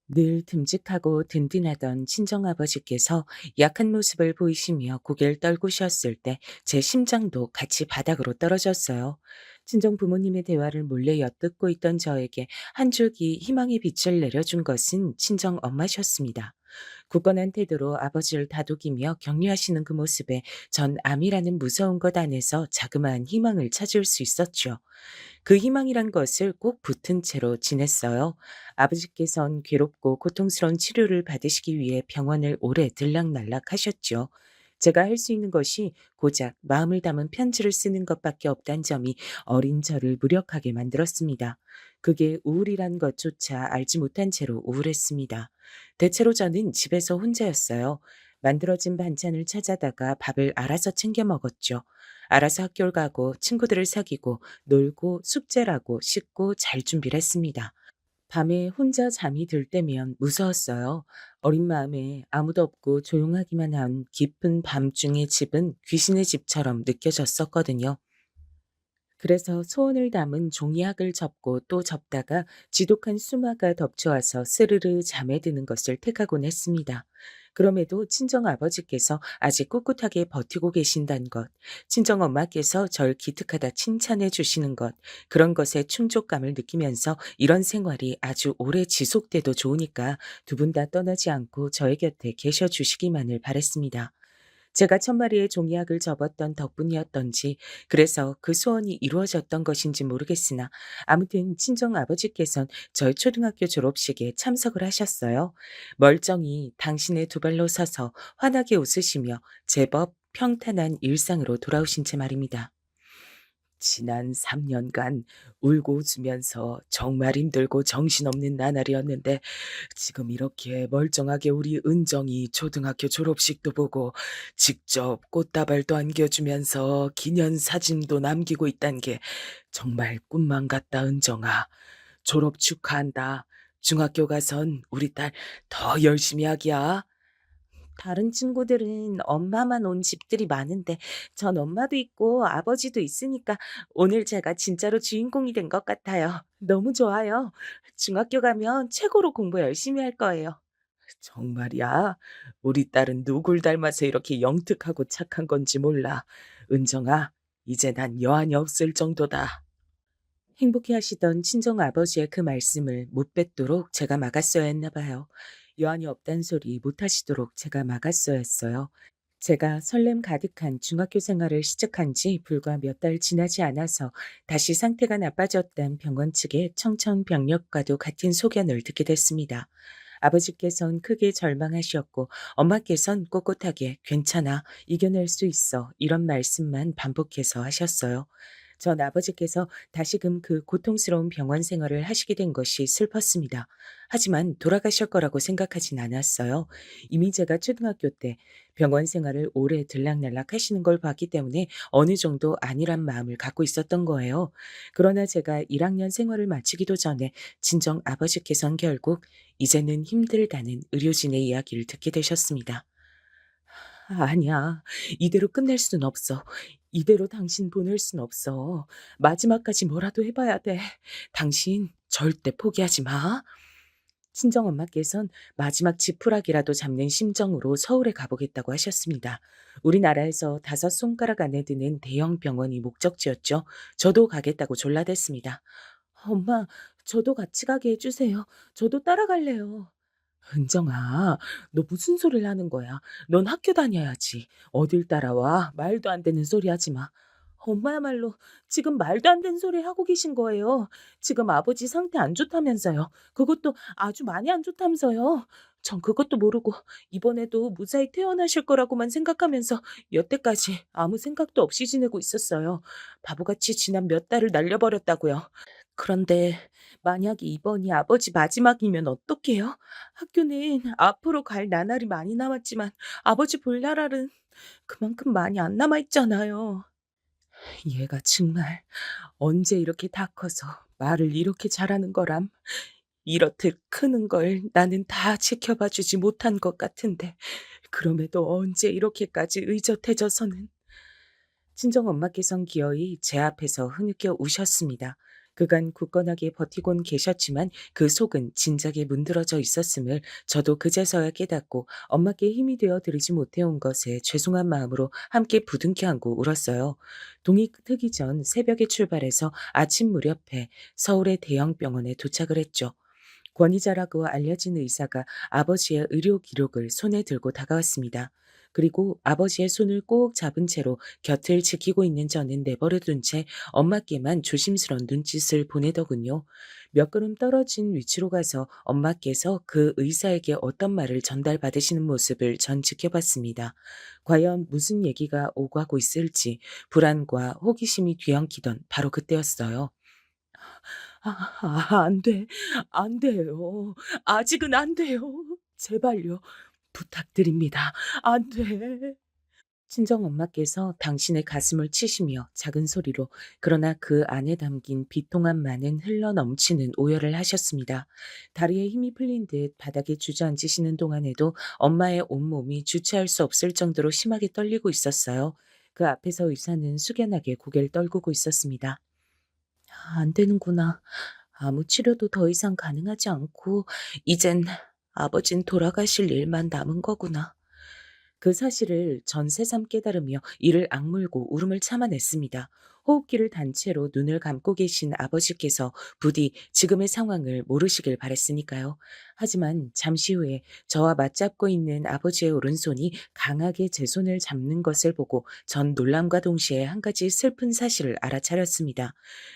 늘 듬직하고 든든하던 친정아버지께서 약한 모습을 보이시며 고개를 떨구셨을 때 제 심장도 같이 바닥으로 떨어졌어요. 친정 부모님의 대화를 몰래 엿듣고 있던 저에게 한 줄기 희망의 빛을 내려준 것은 친정 엄마셨습니다. 굳건한 태도로 아버지를 다독이며 격려하시는 그 모습에 전 암이라는 무서운 것 안에서 자그마한 희망을 찾을 수 있었죠. 그 희망이란 것을 꼭 붙은 채로 지냈어요. 아버지께선 괴롭고 고통스러운 치료를 받으시기 위해 병원을 오래 들락날락 하셨죠. 제가 할 수 있는 것이 고작 마음을 담은 편지를 쓰는 것밖에 없다는 점이 어린 저를 무력하게 만들었습니다. 그게 우울이란 것조차 알지 못한 채로 우울했습니다. 대체로 저는 집에서 혼자였어요. 만들어진 반찬을 찾아다가 밥을 알아서 챙겨 먹었죠. 알아서 학교를 가고 친구들을 사귀고 놀고 숙제라고 씻고 잘 준비를 했습니다. 밤에 혼자 잠이 들 때면 무서웠어요. 어린 마음에 아무도 없고 조용하기만 한 깊은 밤중의 집은 귀신의 집처럼 느껴졌었거든요. 그래서 소원을 담은 종이학을 접고 또 접다가 지독한 수마가 덮쳐와서 스르르 잠에 드는 것을 택하곤 했습니다. 그럼에도 친정 아버지께서 아직 꿋꿋하게 버티고 계신다는 것, 친정 엄마께서 절 기특하다 칭찬해 주시는 것, 그런 것에 충족감을 느끼면서 이런 생활이 아주 오래 지속돼도 좋으니까 두 분 다 떠나지 않고 저의 곁에 계셔 주시기만을 바랬습니다. 제가 천마리의 종이학을 접었던 덕분이었던지 그래서 그 소원이 이루어졌던 것인지 모르겠으나 아무튼 친정 아버지께선 저희 초등학교 졸업식에 참석을 하셨어요. 멀쩡히 당신의 두 발로 서서 환하게 웃으시며 제법 평탄한 일상으로 돌아오신 채 말입니다. 지난 3년간 울고 웃으면서 정말 힘들고 정신없는 나날이었는데 지금 이렇게 멀쩡하게 우리 은정이 초등학교 졸업식도 보고 직접 꽃다발도 안겨주면서 기념사진도 남기고 있단 게 정말 꿈만 같다, 은정아. 졸업 축하한다. 중학교 가선 우리 딸 더 열심히 하기야. 다른 친구들은 엄마만 온 집들이 많은데 전 엄마도 있고 아버지도 있으니까 오늘 제가 진짜로 주인공이 된 것 같아요. 너무 좋아요. 중학교 가면 최고로 공부 열심히 할 거예요. 정말이야. 우리 딸은 누굴 닮아서 이렇게 영특하고 착한 건지 몰라. 은정아, 이제 난 여한이 없을 정도다. 행복해 하시던 친정 아버지의 그 말씀을 못 뱉도록 제가 막았어야 했나 봐요. 여한이 없단 소리 못 하시도록 제가 막았어야 했어요. 제가 설렘 가득한 중학교 생활을 시작한 지 불과 몇 달 지나지 않아서 다시 상태가 나빠졌단 병원 측의 청천벽력과도 같은 소견을 듣게 됐습니다. 아버지께선 크게 절망하셨고 엄마께선 꼿꼿하게 괜찮아, 이겨낼 수 있어 이런 말씀만 반복해서 하셨어요. 전 아버지께서 다시금 그 고통스러운 병원 생활을 하시게 된 것이 슬펐습니다. 하지만 돌아가실 거라고 생각하진 않았어요. 이미 제가 초등학교 때 병원 생활을 오래 들락날락 하시는 걸 봤기 때문에 어느 정도 안일한 마음을 갖고 있었던 거예요. 그러나 제가 1학년 생활을 마치기도 전에 친정 아버지께선 결국 이제는 힘들다는 의료진의 이야기를 듣게 되셨습니다. 아니야. 이대로 끝낼 순 없어. 이대로 당신 보낼 순 없어. 마지막까지 뭐라도 해봐야 돼. 당신 절대 포기하지 마. 친정엄마께선 마지막 지푸라기라도 잡는 심정으로 서울에 가보겠다고 하셨습니다. 우리나라에서 5손가락 안에 드는 대형 병원이 목적지였죠. 저도 가겠다고 졸라댔습니다. 엄마, 저도 같이 가게 해주세요. 저도 따라갈래요. 은정아, 너 무슨 소리를 하는 거야? 넌 학교 다녀야지. 어딜 따라와? 말도 안 되는 소리 하지 마. 엄마야말로 지금 말도 안 되는 소리 하고 계신 거예요. 지금 아버지 상태 안 좋다면서요. 그것도 아주 많이 안 좋다면서요. 전 그것도 모르고 이번에도 무사히 퇴원하실 거라고만 생각하면서 여태까지 아무 생각도 없이 지내고 있었어요. 바보같이 지난 몇 달을 날려버렸다고요. 그런데 만약에 이번이 아버지 마지막이면 어떡해요? 학교는 앞으로 갈 나날이 많이 남았지만 아버지 볼 나날은 그만큼 많이 안 남아 있잖아요. 얘가 정말 언제 이렇게 다 커서 말을 이렇게 잘하는 거람? 이렇듯 크는 걸 나는 다 지켜봐 주지 못한 것 같은데 그럼에도 언제 이렇게까지 의젓해져서는. 친정엄마께선 기어이 제 앞에서 흐느껴 우셨습니다. 그간 굳건하게 버티곤 계셨지만 그 속은 진작에 문드러져 있었음을 저도 그제서야 깨닫고 엄마께 힘이 되어 드리지 못해온 것에 죄송한 마음으로 함께 부둥켜 안고 울었어요. 동이 트기 전 새벽에 출발해서 아침 무렵에 서울의 대형 병원에 도착을 했죠. 권위자라고 알려진 의사가 아버지의 의료 기록을 손에 들고 다가왔습니다. 그리고 아버지의 손을 꼭 잡은 채로 곁을 지키고 있는 저는 내버려둔 채 엄마께만 조심스러운 눈짓을 보내더군요. 몇 걸음 떨어진 위치로 가서 엄마께서 그 의사에게 어떤 말을 전달받으시는 모습을 전 지켜봤습니다. 과연 무슨 얘기가 오가고 있을지 불안과 호기심이 뒤엉키던 바로 그때였어요. 안 돼. 안 돼요. 아직은 안 돼요. 제발요. 부탁드립니다. 안 돼. 친정엄마께서 당신의 가슴을 치시며 작은 소리로 그러나 그 안에 담긴 비통함만은 흘러넘치는 오열을 하셨습니다. 다리에 힘이 풀린 듯 바닥에 주저앉으시는 동안에도 엄마의 온몸이 주체할 수 없을 정도로 심하게 떨리고 있었어요. 그 앞에서 의사는 숙연하게 고개를 떨구고 있었습니다. 안 되는구나. 아무 치료도 더 이상 가능하지 않고 이젠 아버진 돌아가실 일만 남은 거구나. 그 사실을 전 새삼 깨달으며 이를 악물고 울음을 참아냈습니다. 호흡기를 단 채로 눈을 감고 계신 아버지께서 부디 지금의 상황을 모르시길 바랬으니까요. 하지만 잠시 후에 저와 맞잡고 있는 아버지의 오른손이 강하게 제 손을 잡는 것을 보고 전 놀람과 동시에 한 가지 슬픈 사실을 알아차렸습니다.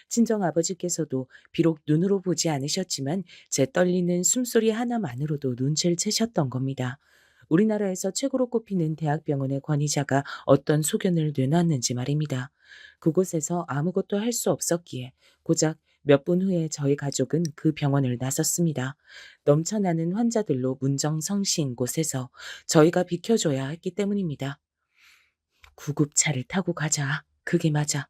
친정 아버지께서도 비록 눈으로 보지 않으셨지만 제 떨리는 숨소리 하나만으로도 눈치를 채셨던 겁니다. 우리나라에서 최고로 꼽히는 대학병원의 권위자가 어떤 소견을 내놨는지 말입니다. 그곳에서 아무것도 할 수 없었기에 고작 몇 분 후에 저희 가족은 그 병원을 나섰습니다. 넘쳐나는 환자들로 문정성시인 곳에서 저희가 비켜줘야 했기 때문입니다. 구급차를 타고 가자. 그게 맞아.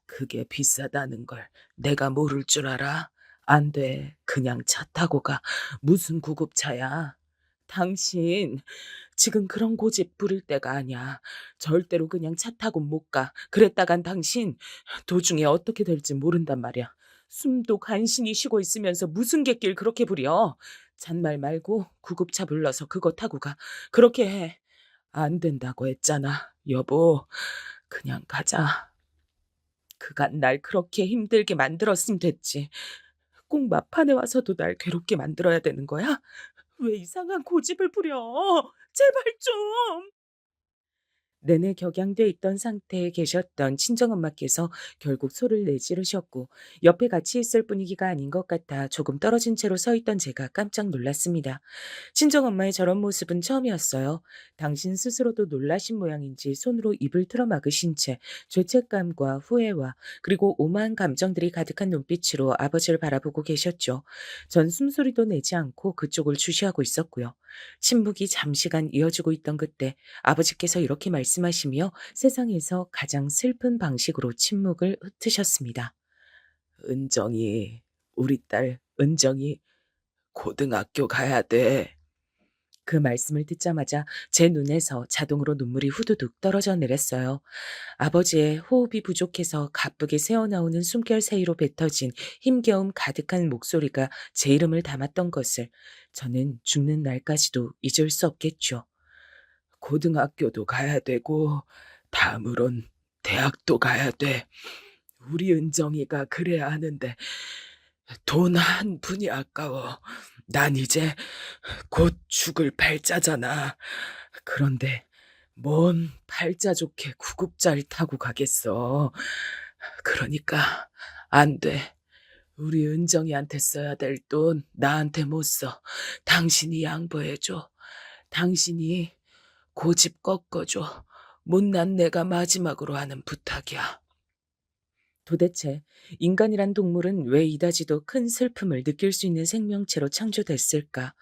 그게 비싸다는 걸 내가 모를 줄 알아? 안 돼. 그냥 차 타고 가. 무슨 구급차야? 당신 지금 그런 고집 부릴 때가 아니야. 절대로 그냥 차 타고 못 가. 그랬다간 당신 도중에 어떻게 될지 모른단 말이야. 숨도 간신히 쉬고 있으면서 무슨 객길 그렇게 부려. 잔말 말고 구급차 불러서 그거 타고 가. 그렇게 해. 안 된다고 했잖아. 여보, 그냥 가자. 그간 날 그렇게 힘들게 만들었으면 됐지. 꼭 막판에 와서도 날 괴롭게 만들어야 되는 거야? 왜 이상한 고집을 부려? 제발 좀. 내내 격양돼 있던 상태에 계셨던 친정엄마께서 결국 소를 내지르셨고 옆에 같이 있을 분위기가 아닌 것 같아 조금 떨어진 채로 서 있던 제가 깜짝 놀랐습니다. 친정엄마의 저런 모습은 처음이었어요. 당신 스스로도 놀라신 모양인지 손으로 입을 틀어 막으신 채 죄책감과 후회와 그리고 오만 감정들이 가득한 눈빛으로 아버지를 바라보고 계셨죠. 전 숨소리도 내지 않고 그쪽을 주시하고 있었고요. 침묵이 잠시간 이어지고 있던 그때 아버지께서 이렇게 말씀하시며 세상에서 가장 슬픈 방식으로 침묵을 흩으셨습니다. 은정이, 우리 딸 은정이 고등학교 가야 돼. 그 말씀을 듣자마자 제 눈에서 자동으로 눈물이 후두둑 떨어져 내렸어요. 아버지의 호흡이 부족해서 가쁘게 새어나오는 숨결 사이로 뱉어진 힘겨움 가득한 목소리가 제 이름을 담았던 것을 저는 죽는 날까지도 잊을 수 없겠죠. 고등학교도 가야 되고 다음으론 대학도 가야 돼. 우리 은정이가 그래야 하는데 돈 한 푼이 아까워. 난 이제 곧 죽을 팔자잖아. 그런데 뭔 팔자 좋게 구급차를 타고 가겠어. 그러니까 안 돼. 우리 은정이한테 써야 될 돈 나한테 못 써. 당신이 양보해줘. 당신이 고집 꺾어줘. 못난 내가 마지막으로 하는 부탁이야. 도대체 인간이란 동물은 왜 이다지도 큰 슬픔을 느낄 수 있는 생명체로 창조됐을까?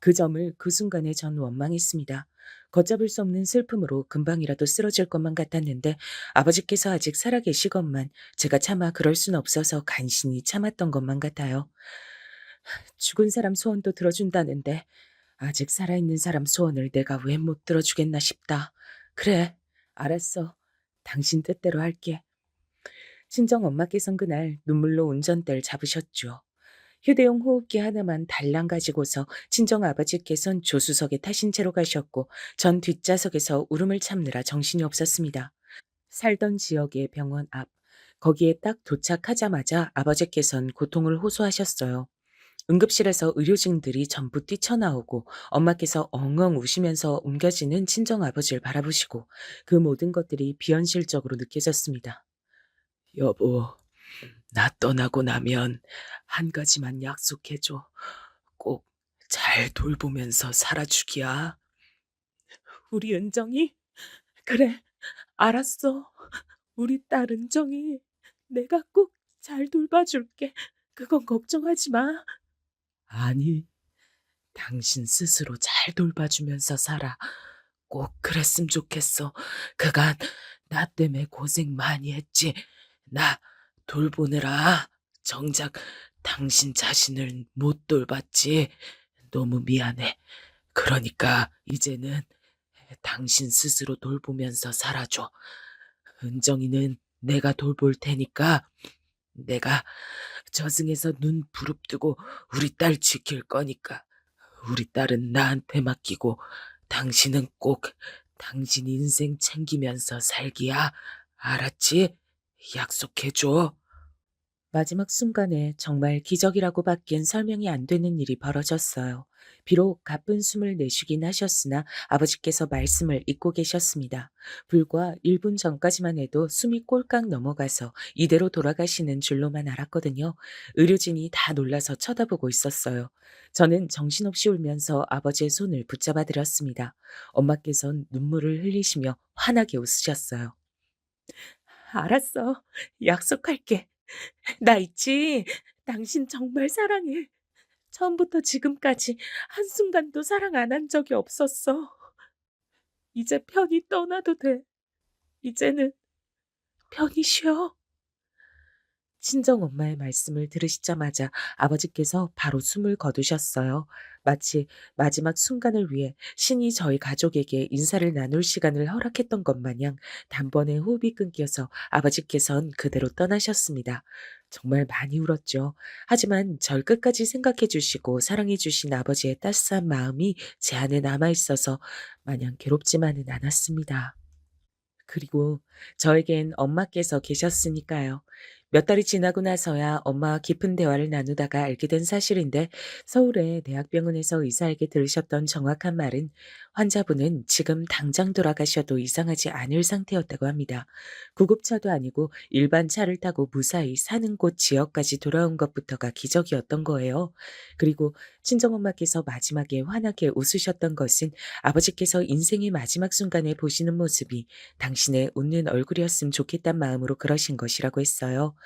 그 점을 그 순간에 전 원망했습니다. 걷잡을 수 없는 슬픔으로 금방이라도 쓰러질 것만 같았는데 아버지께서 아직 살아계시건만 제가 차마 그럴 순 없어서 간신히 참았던 것만 같아요. 죽은 사람 소원도 들어준다는데 아직 살아있는 사람 소원을 내가 왜 못 들어주겠나 싶다. 그래, 알았어. 당신 뜻대로 할게. 친정 엄마께선 그날 눈물로 운전대를 잡으셨죠. 휴대용 호흡기 하나만 달랑 가지고서 친정 아버지께선 조수석에 타신 채로 가셨고 전 뒷좌석에서 울음을 참느라 정신이 없었습니다. 살던 지역의 병원 앞, 거기에 딱 도착하자마자 아버지께선 고통을 호소하셨어요. 응급실에서 의료진들이 전부 뛰쳐나오고 엄마께서 엉엉 우시면서 옮겨지는 친정아버지를 바라보시고 그 모든 것들이 비현실적으로 느껴졌습니다. 여보, 나 떠나고 나면 한 가지만 약속해줘. 꼭 잘 돌보면서 살아주기야. 우리 은정이? 그래, 알았어. 우리 딸 은정이 내가 꼭 잘 돌봐줄게. 그건 걱정하지 마. 아니, 당신 스스로 잘 돌봐주면서 살아. 꼭 그랬으면 좋겠어. 그간 나 때문에 고생 많이 했지. 나 돌보느라 정작 당신 자신을 못 돌봤지. 너무 미안해. 그러니까 이제는 당신 스스로 돌보면서 살아줘. 은정이는 내가 돌볼 테니까 내가 저승에서 눈 부릅뜨고 우리 딸 지킬 거니까 우리 딸은 나한테 맡기고 당신은 꼭 당신 인생 챙기면서 살기야. 알았지? 약속해줘. 마지막 순간에 정말 기적이라고 밖엔 설명이 안 되는 일이 벌어졌어요. 비록 가쁜 숨을 내쉬긴 하셨으나 아버지께서 말씀을 잊고 계셨습니다. 불과 1분 전까지만 해도 숨이 꼴깍 넘어가서 이대로 돌아가시는 줄로만 알았거든요. 의료진이 다 놀라서 쳐다보고 있었어요. 저는 정신없이 울면서 아버지의 손을 붙잡아 드렸습니다. 엄마께선 눈물을 흘리시며 환하게 웃으셨어요. 알았어. 약속할게. 나 있지? 당신 정말 사랑해. 처음부터 지금까지 한순간도 사랑 안 한 적이 없었어. 이제 편히 떠나도 돼. 이제는 편히 쉬어. 친정엄마의 말씀을 들으시자마자 아버지께서 바로 숨을 거두셨어요. 마치 마지막 순간을 위해 신이 저희 가족에게 인사를 나눌 시간을 허락했던 것 마냥 단번에 호흡이 끊겨서 아버지께선 그대로 떠나셨습니다. 정말 많이 울었죠. 하지만 절 끝까지 생각해 주시고 사랑해 주신 아버지의 따스한 마음이 제 안에 남아 있어서 마냥 괴롭지만은 않았습니다. 그리고 저에겐 엄마께서 계셨으니까요. 몇 달이 지나고 나서야 엄마와 깊은 대화를 나누다가 알게 된 사실인데 서울의 대학병원에서 의사에게 들으셨던 정확한 말은 환자분은 지금 당장 돌아가셔도 이상하지 않을 상태였다고 합니다. 구급차도 아니고 일반 차를 타고 무사히 사는 곳 지역까지 돌아온 것부터가 기적이었던 거예요. 그리고 친정엄마께서 마지막에 환하게 웃으셨던 것은 아버지께서 인생의 마지막 순간에 보시는 모습이 당신의 웃는 얼굴이었으면 좋겠단 마음으로 그러신 것이라고 했어요.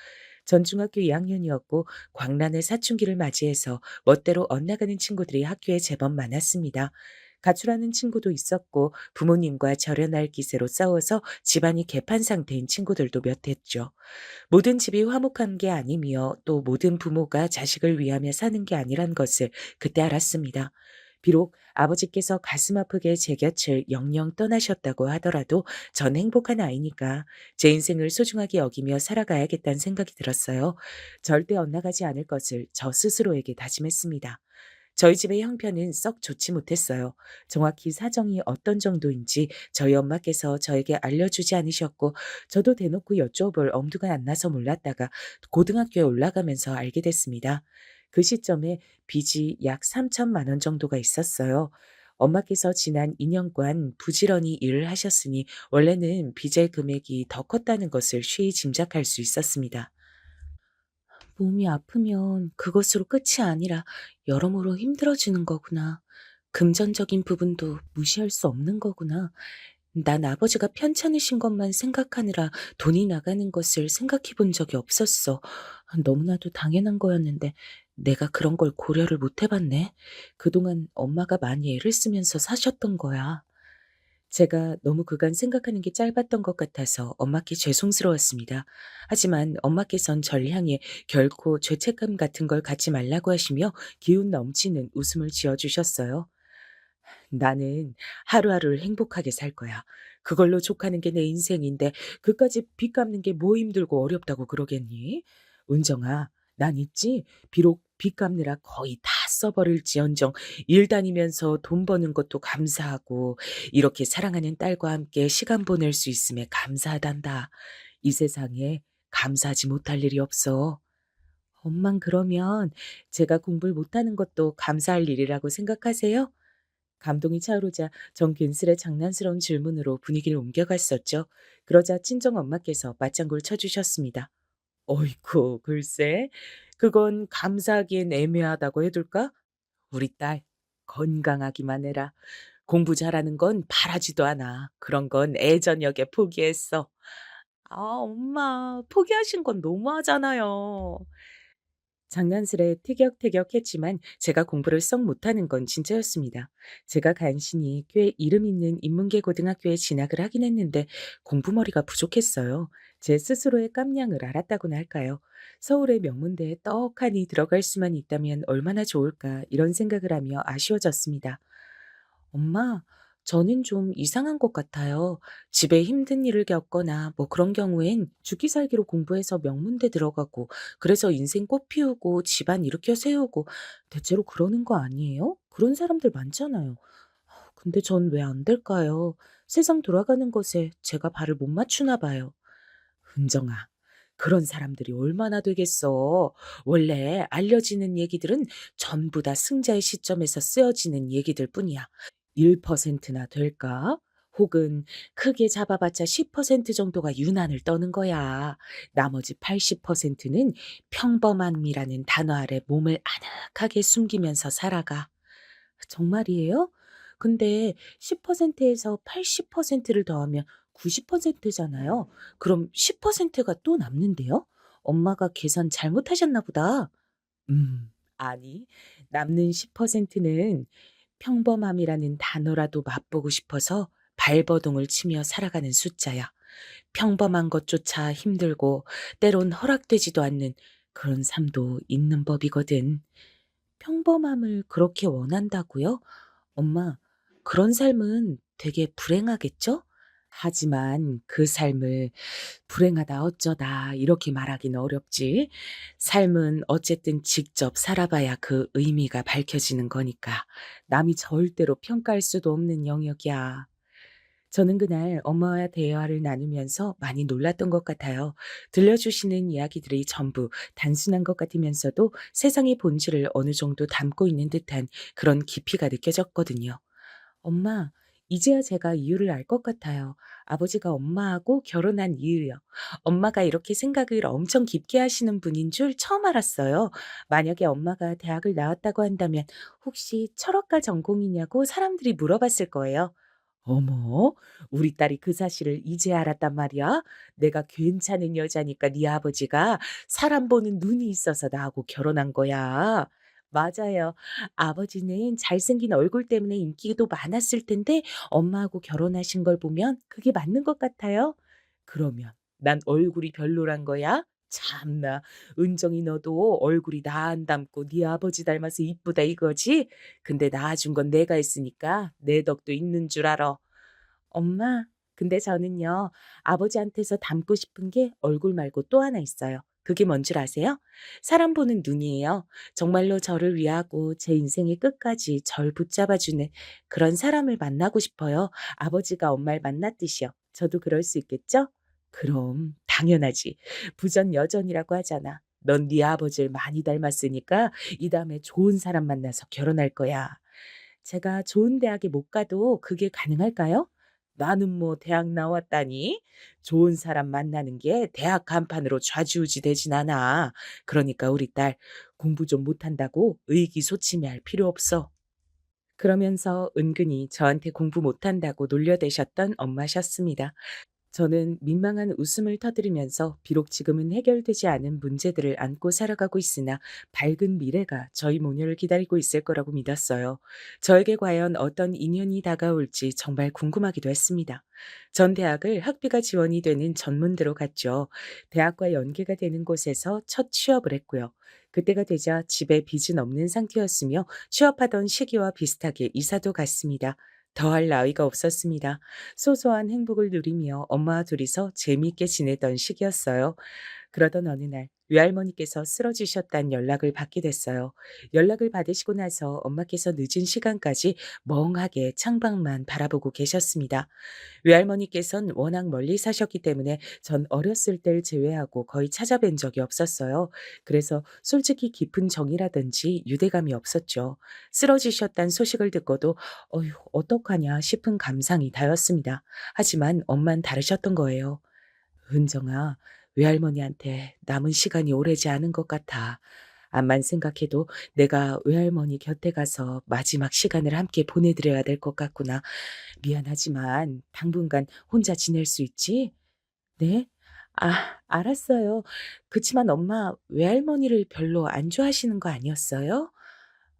전 중학교 2학년이었고 광란의 사춘기를 맞이해서 멋대로 엇나가는 친구들이 학교에 제법 많았습니다. 가출하는 친구도 있었고 부모님과 절연할 기세로 싸워서 집안이 개판 상태인 친구들도 몇 했죠. 모든 집이 화목한 게 아니며 또 모든 부모가 자식을 위하며 사는 게 아니란 것을 그때 알았습니다. 비록 아버지께서 가슴 아프게 제 곁을 영영 떠나셨다고 하더라도 전 행복한 아이니까 제 인생을 소중하게 여기며 살아가야겠다는 생각이 들었어요. 절대 엇나가지 않을 것을 저 스스로에게 다짐했습니다. 저희 집의 형편은 썩 좋지 못했어요. 정확히 사정이 어떤 정도인지 저희 엄마께서 저에게 알려주지 않으셨고 저도 대놓고 여쭤볼 엄두가 안 나서 몰랐다가 고등학교에 올라가면서 알게 됐습니다. 그 시점에 빚이 약 3천만 원 정도가 있었어요. 엄마께서 지난 2년간 부지런히 일을 하셨으니 원래는 빚의 금액이 더 컸다는 것을 쉬이 짐작할 수 있었습니다. 몸이 아프면 그것으로 끝이 아니라 여러모로 힘들어지는 거구나. 금전적인 부분도 무시할 수 없는 거구나. 난 아버지가 편찮으신 것만 생각하느라 돈이 나가는 것을 생각해 본 적이 없었어. 너무나도 당연한 거였는데 내가 그런 걸 고려를 못 해봤네. 그동안 엄마가 많이 애를 쓰면서 사셨던 거야. 제가 너무 그간 생각하는 게 짧았던 것 같아서 엄마께 죄송스러웠습니다. 하지만 엄마께선 절 향해 결코 죄책감 같은 걸 갖지 말라고 하시며 기운 넘치는 웃음을 지어주셨어요. 나는 하루하루를 행복하게 살 거야. 그걸로 족하는 게 내 인생인데 그까지 빚 갚는 게 뭐 힘들고 어렵다고 그러겠니? 은정아, 난 있지? 비록 빚 갚느라 거의 다 써버릴지언정 일 다니면서 돈 버는 것도 감사하고 이렇게 사랑하는 딸과 함께 시간 보낼 수 있음에 감사하단다. 이 세상에 감사하지 못할 일이 없어. 엄만 그러면 제가 공부를 못하는 것도 감사할 일이라고 생각하세요? 감동이 차오르자 전 괜스레 장난스러운 질문으로 분위기를 옮겨갔었죠. 그러자 친정 엄마께서 맞장구를 쳐주셨습니다. 어이쿠, 글쎄, 그건 감사하기엔 애매하다고 해둘까? 우리 딸, 건강하기만 해라. 공부 잘하는 건 바라지도 않아. 그런 건 애저녁에 포기했어. 아, 엄마, 포기하신 건 너무하잖아요. 장난스레 티격태격했지만 제가 공부를 썩 못하는 건 진짜였습니다. 제가 간신히 꽤 이름 있는 인문계 고등학교에 진학을 하긴 했는데 공부머리가 부족했어요. 제 스스로의 깜냥을 알았다고나 할까요? 서울의 명문대에 떡하니 들어갈 수만 있다면 얼마나 좋을까 이런 생각을 하며 아쉬워졌습니다. 엄마, 저는 좀 이상한 것 같아요. 집에 힘든 일을 겪거나 뭐 그런 경우엔 죽기 살기로 공부해서 명문대 들어가고, 그래서 인생 꽃 피우고 집안 일으켜 세우고, 대체로 그러는 거 아니에요? 그런 사람들 많잖아요. 근데 전 왜 안 될까요? 세상 돌아가는 것에 제가 발을 못 맞추나 봐요. 은정아, 그런 사람들이 얼마나 되겠어. 원래 알려지는 얘기들은 전부 다 승자의 시점에서 쓰여지는 얘기들 뿐이야. 1%나 될까? 혹은 크게 잡아봤자 10% 정도가 유난을 떠는 거야. 나머지 80%는 평범함이라는 단어 아래 몸을 아늑하게 숨기면서 살아가. 정말이에요? 근데 10%에서 80%를 더하면 90%잖아요. 그럼 10%가 또 남는데요? 엄마가 계산 잘못하셨나 보다. 아니, 남는 10%는 평범함이라는 단어라도 맛보고 싶어서 발버둥을 치며 살아가는 숫자야. 평범한 것조차 힘들고 때론 허락되지도 않는 그런 삶도 있는 법이거든. 평범함을 그렇게 원한다고요? 엄마, 그런 삶은 되게 불행하겠죠? 하지만 그 삶을 불행하다 어쩌다 이렇게 말하기는 어렵지. 삶은 어쨌든 직접 살아봐야 그 의미가 밝혀지는 거니까 남이 절대로 평가할 수도 없는 영역이야. 저는 그날 엄마와 대화를 나누면서 많이 놀랐던 것 같아요. 들려주시는 이야기들이 전부 단순한 것 같으면서도 세상의 본질을 어느 정도 담고 있는 듯한 그런 깊이가 느껴졌거든요. 엄마, 이제야 제가 이유를 알 것 같아요. 아버지가 엄마하고 결혼한 이유요. 엄마가 이렇게 생각을 엄청 깊게 하시는 분인 줄 처음 알았어요. 만약에 엄마가 대학을 나왔다고 한다면 혹시 철학과 전공이냐고 사람들이 물어봤을 거예요. 어머, 우리 딸이 그 사실을 이제 알았단 말이야? 내가 괜찮은 여자니까 네 아버지가 사람 보는 눈이 있어서 나하고 결혼한 거야. 맞아요. 아버지는 잘생긴 얼굴 때문에 인기도 많았을 텐데 엄마하고 결혼하신 걸 보면 그게 맞는 것 같아요. 그러면 난 얼굴이 별로란 거야? 참나, 은정이 너도 얼굴이 나 안 닮고 네 아버지 닮아서 이쁘다 이거지? 근데 낳아준 건 내가 했으니까 내 덕도 있는 줄 알아. 엄마, 근데 저는요, 아버지한테서 닮고 싶은 게 얼굴 말고 또 하나 있어요. 그게 뭔 줄 아세요? 사람 보는 눈이에요. 정말로 저를 위하고 제 인생의 끝까지 절 붙잡아주는 그런 사람을 만나고 싶어요. 아버지가 엄마를 만났듯이요. 저도 그럴 수 있겠죠? 그럼 당연하지. 부전여전이라고 하잖아. 넌 네 아버지를 많이 닮았으니까 이 다음에 좋은 사람 만나서 결혼할 거야. 제가 좋은 대학에 못 가도 그게 가능할까요? 나는 뭐 대학 나왔다니? 좋은 사람 만나는 게 대학 간판으로 좌지우지 되진 않아. 그러니까 우리 딸 공부 좀 못한다고 의기소침해할 필요 없어. 그러면서 은근히 저한테 공부 못한다고 놀려대셨던 엄마셨습니다. 저는 민망한 웃음을 터뜨리면서 비록 지금은 해결되지 않은 문제들을 안고 살아가고 있으나 밝은 미래가 저희 모녀를 기다리고 있을 거라고 믿었어요. 저에게 과연 어떤 인연이 다가올지 정말 궁금하기도 했습니다. 전 대학을 학비가 지원이 되는 전문대로 갔죠. 대학과 연계가 되는 곳에서 첫 취업을 했고요. 그때가 되자 집에 빚은 없는 상태였으며 취업하던 시기와 비슷하게 이사도 갔습니다. 더할 나위가 없었습니다. 소소한 행복을 누리며 엄마와 둘이서 재미있게 지내던 시기였어요. 그러던 어느 날 외할머니께서 쓰러지셨다는 연락을 받게 됐어요. 연락을 받으시고 나서 엄마께서 늦은 시간까지 멍하게 창밖만 바라보고 계셨습니다. 외할머니께선 워낙 멀리 사셨기 때문에 전 어렸을 때를 제외하고 거의 찾아뵌 적이 없었어요. 그래서 솔직히 깊은 정이라든지 유대감이 없었죠. 쓰러지셨다는 소식을 듣고도 어휴, 어떡하냐 싶은 감상이 다였습니다. 하지만 엄만 다르셨던 거예요. 은정아, 외할머니한테 남은 시간이 오래지 않은 것 같아. 암만 생각해도 내가 외할머니 곁에 가서 마지막 시간을 함께 보내드려야 될 것 같구나. 미안하지만 당분간 혼자 지낼 수 있지? 네? 알았어요. 그치만 엄마 외할머니를 별로 안 좋아하시는 거 아니었어요?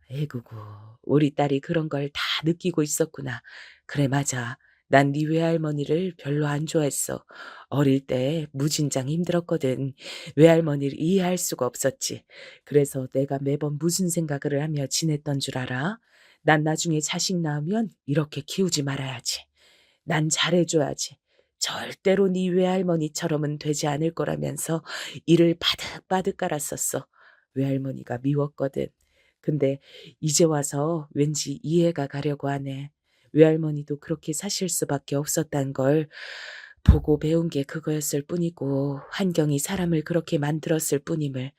에구구, 우리 딸이 그런 걸 다 느끼고 있었구나. 그래, 맞아. 난 네 외할머니를 별로 안 좋아했어. 어릴 때 무진장 힘들었거든. 외할머니를 이해할 수가 없었지. 그래서 내가 매번 무슨 생각을 하며 지냈던 줄 알아? 난 나중에 자식 낳으면 이렇게 키우지 말아야지. 난 잘해줘야지. 절대로 네 외할머니처럼은 되지 않을 거라면서 이를 바득바득 깔았었어. 외할머니가 미웠거든. 근데 이제 와서 왠지 이해가 가려고 하네. 외할머니도 그렇게 사실 수밖에 없었단 걸 보고 배운 게 그거였을 뿐이고 환경이 사람을 그렇게 만들었을 뿐임을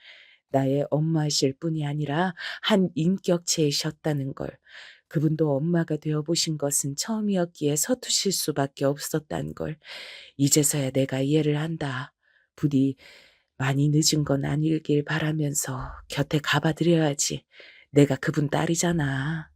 나의 엄마이실 뿐이 아니라 한 인격체이셨다는 걸 그분도 엄마가 되어 보신 것은 처음이었기에 서투실 수밖에 없었단 걸 이제서야 내가 이해를 한다. 부디 많이 늦은 건 아니길 바라면서 곁에 가봐 드려야지. 내가 그분 딸이잖아.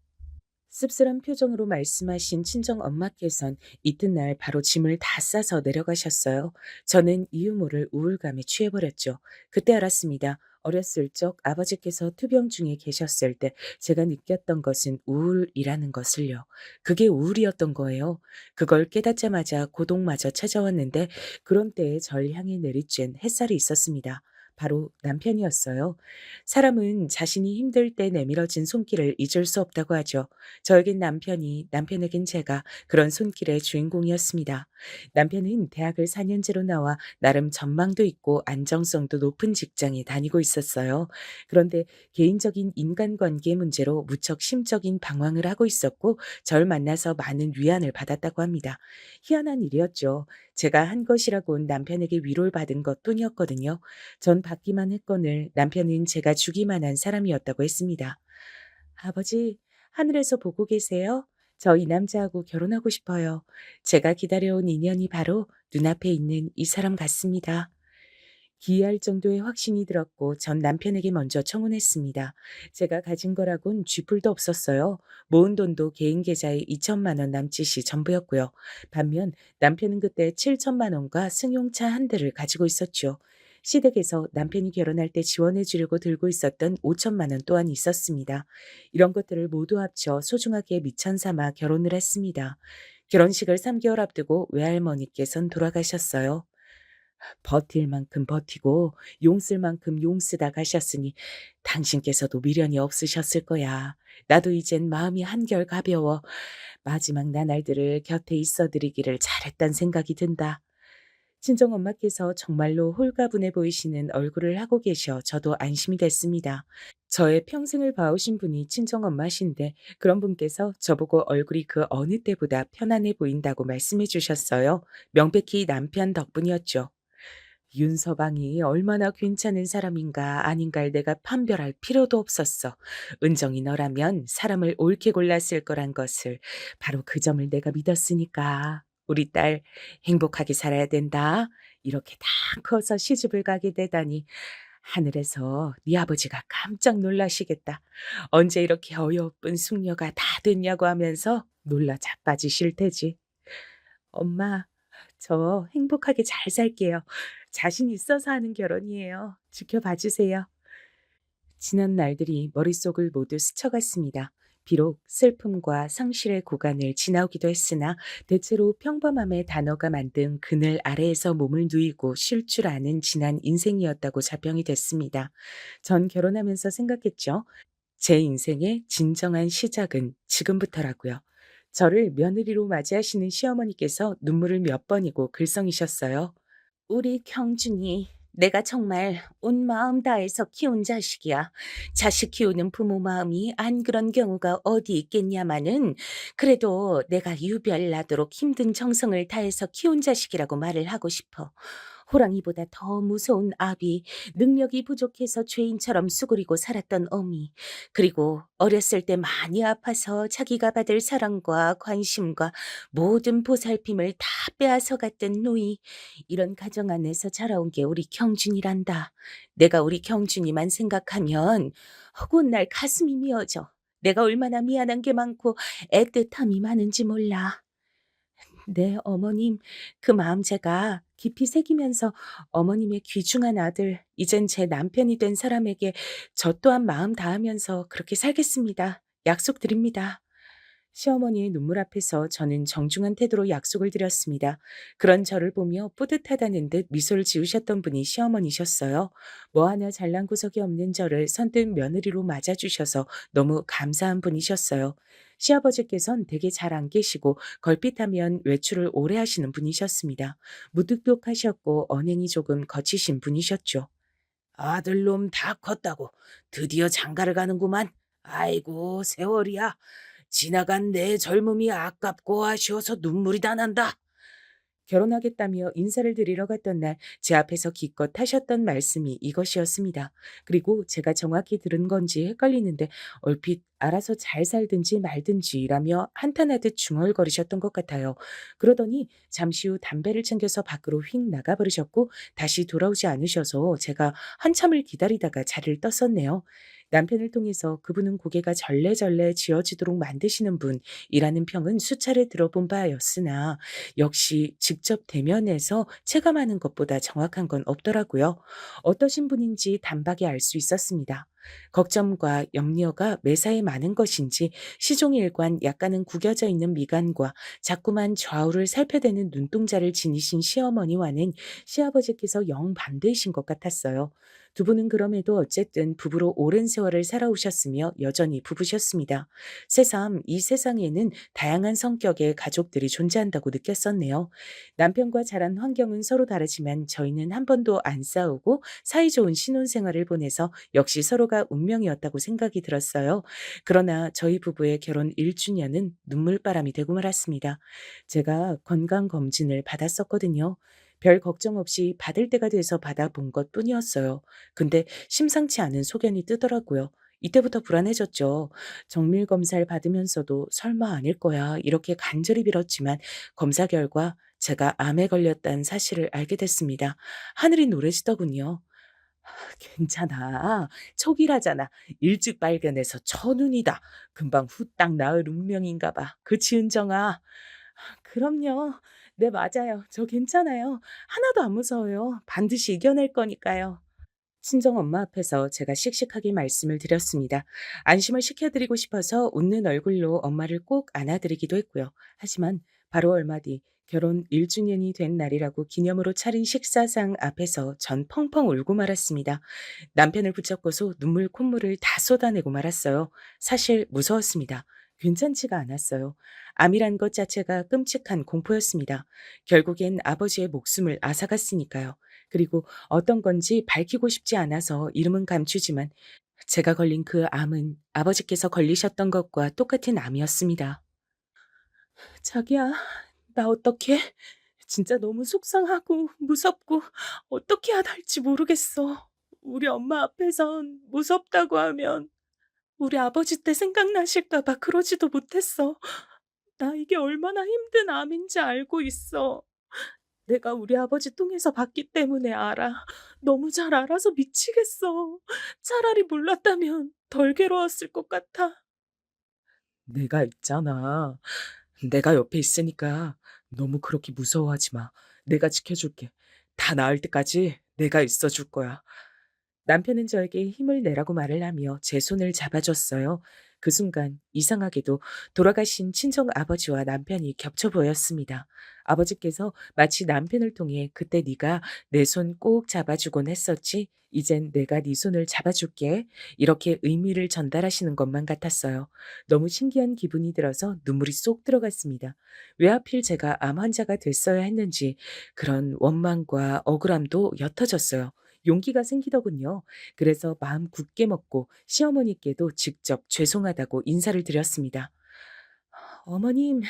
씁쓸한 표정으로 말씀하신 친정 엄마께선 이튿날 바로 짐을 다 싸서 내려가셨어요. 저는 이유 모를 우울감에 취해버렸죠. 그때 알았습니다. 어렸을 적 아버지께서 투병 중에 계셨을 때 제가 느꼈던 것은 우울이라는 것을요. 그게 우울이었던 거예요. 그걸 깨닫자마자 고독마저 찾아왔는데 그런 때에 절 향해 내리쬐는 햇살이 있었습니다. 바로 남편이었어요. 사람은 자신이 힘들 때 내밀어진 손길을 잊을 수 없다고 하죠. 저에겐 남편이, 남편에겐 제가 그런 손길의 주인공이었습니다. 남편은 대학을 4년제로 나와 나름 전망도 있고 안정성도 높은 직장에 다니고 있었어요. 그런데 개인적인 인간관계 문제로 무척 심적인 방황을 하고 있었고 절 만나서 많은 위안을 받았다고 합니다. 희한한 일이었죠. 제가 한 것이라곤 남편에게 위로를 받은 것뿐이었거든요. 전 받기만 했거늘 남편은 제가 주기만 한 사람이었다고 했습니다. 아버지, 하늘에서 보고 계세요? 저 이 남자하고 결혼하고 싶어요. 제가 기다려온 인연이 바로 눈앞에 있는 이 사람 같습니다. 기이할 정도의 확신이 들었고 전 남편에게 먼저 청혼했습니다. 제가 가진 거라곤 쥐뿔도 없었어요. 모은 돈도 개인 계좌에 2천만 원 남짓이 전부였고요. 반면 남편은 그때 7천만 원과 승용차 한 대를 가지고 있었죠. 시댁에서 남편이 결혼할 때 지원해 주려고 들고 있었던 5천만 원 또한 있었습니다. 이런 것들을 모두 합쳐 소중하게 미천 삼아 결혼을 했습니다. 결혼식을 3개월 앞두고 외할머니께선 돌아가셨어요. 버틸 만큼 버티고 용 쓸 만큼 용 쓰다 가셨으니 당신께서도 미련이 없으셨을 거야. 나도 이젠 마음이 한결 가벼워 마지막 나날들을 곁에 있어 드리기를 잘했단 생각이 든다. 친정엄마께서 정말로 홀가분해 보이시는 얼굴을 하고 계셔 저도 안심이 됐습니다. 저의 평생을 봐오신 분이 친정엄마신데 그런 분께서 저보고 얼굴이 그 어느 때보다 편안해 보인다고 말씀해 주셨어요. 명백히 남편 덕분이었죠. 윤서방이 얼마나 괜찮은 사람인가 아닌가를 내가 판별할 필요도 없었어. 은정이 너라면 사람을 옳게 골랐을 거란 것을 바로 그 점을 내가 믿었으니까. 우리 딸 행복하게 살아야 된다. 이렇게 다 커서 시집을 가게 되다니 하늘에서 네 아버지가 깜짝 놀라시겠다. 언제 이렇게 어여쁜 숙녀가 다 됐냐고 하면서 놀라 자빠지실 테지. 엄마, 저 행복하게 잘 살게요. 자신 있어서 하는 결혼이에요. 지켜봐 주세요. 지난 날들이 머릿속을 모두 스쳐갔습니다. 비록 슬픔과 상실의 구간을 지나오기도 했으나 대체로 평범함의 단어가 만든 그늘 아래에서 몸을 누이고 쉴 줄 아는 지난 인생이었다고 자평이 됐습니다. 전 결혼하면서 생각했죠. 제 인생의 진정한 시작은 지금부터라고요. 저를 며느리로 맞이하시는 시어머니께서 눈물을 몇 번이고 글썽이셨어요. 우리 경준이 내가 정말 온 마음 다해서 키운 자식이야. 자식 키우는 부모 마음이 안 그런 경우가 어디 있겠냐마는 그래도 내가 유별나도록 힘든 정성을 다해서 키운 자식이라고 말을 하고 싶어. 호랑이보다 더 무서운 아비, 능력이 부족해서 죄인처럼 수그리고 살았던 어미, 그리고 어렸을 때 많이 아파서 자기가 받을 사랑과 관심과 모든 보살핌을 다 빼앗아 갔던 노이, 이런 가정 안에서 자라온 게 우리 경준이란다. 내가 우리 경준이만 생각하면 허구한 날 가슴이 미어져. 내가 얼마나 미안한 게 많고 애틋함이 많은지 몰라. 네, 어머님, 그 마음 제가 깊이 새기면서 어머님의 귀중한 아들, 이젠 제 남편이 된 사람에게 저 또한 마음 다하면서 그렇게 살겠습니다. 약속드립니다. 시어머니의 눈물 앞에서 저는 정중한 태도로 약속을 드렸습니다. 그런 저를 보며 뿌듯하다는 듯 미소를 지으셨던 분이 시어머니셨어요. 뭐 하나 잘난 구석이 없는 저를 선뜻 며느리로 맞아주셔서 너무 감사한 분이셨어요. 시아버지께선 되게 잘 안 계시고 걸핏하면 외출을 오래 하시는 분이셨습니다. 무뚝뚝하셨고 언행이 조금 거치신 분이셨죠. 아들놈 다 컸다고 드디어 장가를 가는구만. 아이고 세월이야. 지나간 내 젊음이 아깝고 아쉬워서 눈물이 다 난다. 결혼하겠다며 인사를 드리러 갔던 날 제 앞에서 기껏 하셨던 말씀이 이것이었습니다. 그리고 제가 정확히 들은 건지 헷갈리는데 얼핏 알아서 잘 살든지 말든지라며 한탄하듯 중얼거리셨던 것 같아요. 그러더니 잠시 후 담배를 챙겨서 밖으로 휙 나가버리셨고 다시 돌아오지 않으셔서 제가 한참을 기다리다가 자리를 떴었네요. 남편을 통해서 그분은 고개가 절레절레 쥐어지도록 만드시는 분이라는 평은 수차례 들어본 바였으나 역시 직접 대면해서 체감하는 것보다 정확한 건 없더라고요. 어떠신 분인지 단박에 알 수 있었습니다. 걱정과 염려가 매사에 많은 것인지 시종일관 약간은 구겨져 있는 미간과 자꾸만 좌우를 살펴대는 눈동자를 지니신 시어머니와는 시아버지께서 영 반대이신 것 같았어요. 두 분은 그럼에도 어쨌든 부부로 오랜 세월을 살아오셨으며 여전히 부부셨습니다. 새삼 이 세상에는 다양한 성격의 가족들이 존재한다고 느꼈었네요. 남편과 자란 환경은 서로 다르지만 저희는 한 번도 안 싸우고 사이좋은 신혼생활을 보내서 역시 서로가 운명이었다고 생각이 들었어요. 그러나 저희 부부의 결혼 1주년은 눈물바람이 되고 말았습니다. 제가 건강검진을 받았었거든요. 별 걱정 없이 받을 때가 돼서 받아본 것 뿐이었어요. 근데 심상치 않은 소견이 뜨더라고요. 이때부터 불안해졌죠. 정밀 검사를 받으면서도 설마 아닐 거야 이렇게 간절히 빌었지만 검사 결과 제가 암에 걸렸다는 사실을 알게 됐습니다. 하늘이 노래지더군요. 괜찮아. 촉이라잖아. 일찍 발견해서 천운이다. 금방 후딱 나을 운명인가 봐. 그치, 은정아? 그럼요. 네, 맞아요. 저 괜찮아요. 하나도 안 무서워요. 반드시 이겨낼 거니까요. 친정 엄마 앞에서 제가 씩씩하게 말씀을 드렸습니다. 안심을 시켜드리고 싶어서 웃는 얼굴로 엄마를 꼭 안아드리기도 했고요. 하지만 바로 얼마 뒤 결혼 1주년이 된 날이라고 기념으로 차린 식사상 앞에서 전 펑펑 울고 말았습니다. 남편을 붙잡고서 눈물 콧물을 다 쏟아내고 말았어요. 사실 무서웠습니다. 괜찮지가 않았어요. 암이란 것 자체가 끔찍한 공포였습니다. 결국엔 아버지의 목숨을 앗아갔으니까요. 그리고 어떤 건지 밝히고 싶지 않아서 이름은 감추지만 제가 걸린 그 암은 아버지께서 걸리셨던 것과 똑같은 암이었습니다. 자기야, 나 어떡해? 진짜 너무 속상하고 무섭고 어떻게 해야 할지 모르겠어. 우리 엄마 앞에선 무섭다고 하면 우리 아버지 때 생각나실까 봐 그러지도 못했어. 나 이게 얼마나 힘든 암인지 알고 있어. 내가 우리 아버지 통해서 봤기 때문에 알아. 너무 잘 알아서 미치겠어. 차라리 몰랐다면 덜 괴로웠을 것 같아. 내가 있잖아. 내가 옆에 있으니까 너무 그렇게 무서워하지 마. 내가 지켜줄게. 다 나을 때까지 내가 있어줄 거야. 남편은 저에게 힘을 내라고 말을 하며 제 손을 잡아줬어요. 그 순간 이상하게도 돌아가신 친정 아버지와 남편이 겹쳐 보였습니다. 아버지께서 마치 남편을 통해 그때 네가 내 손 꼭 잡아주곤 했었지. 이젠 내가 네 손을 잡아줄게. 이렇게 의미를 전달하시는 것만 같았어요. 너무 신기한 기분이 들어서 눈물이 쏙 들어갔습니다. 왜 하필 제가 암 환자가 됐어야 했는지 그런 원망과 억울함도 옅어졌어요. 용기가 생기더군요. 그래서 마음 굳게 먹고 시어머니께도 직접 죄송하다고 인사를 드렸습니다. 어머님,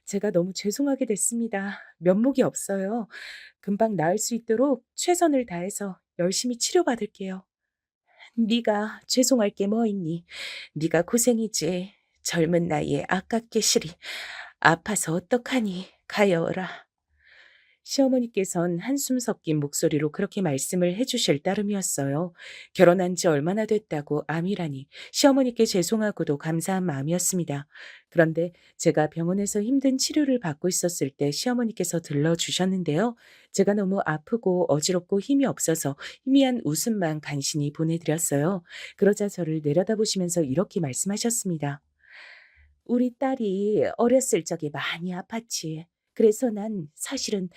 제가 너무 죄송하게 됐습니다. 면목이 없어요. 금방 나을 수 있도록 최선을 다해서 열심히 치료받을게요. 네가 죄송할 게 뭐 있니? 네가 고생이지. 젊은 나이에 아깝게 시리. 아파서 어떡하니? 가여워라. 시어머니께선 한숨 섞인 목소리로 그렇게 말씀을 해주실 따름이었어요. 결혼한 지 얼마나 됐다고 암이라니 시어머니께 죄송하고도 감사한 마음이었습니다. 그런데 제가 병원에서 힘든 치료를 받고 있었을 때 시어머니께서 들러주셨는데요. 제가 너무 아프고 어지럽고 힘이 없어서 희미한 웃음만 간신히 보내드렸어요. 그러자 저를 내려다보시면서 이렇게 말씀하셨습니다. 우리 딸이 어렸을 적에 많이 아팠지. 그래서 난 사실은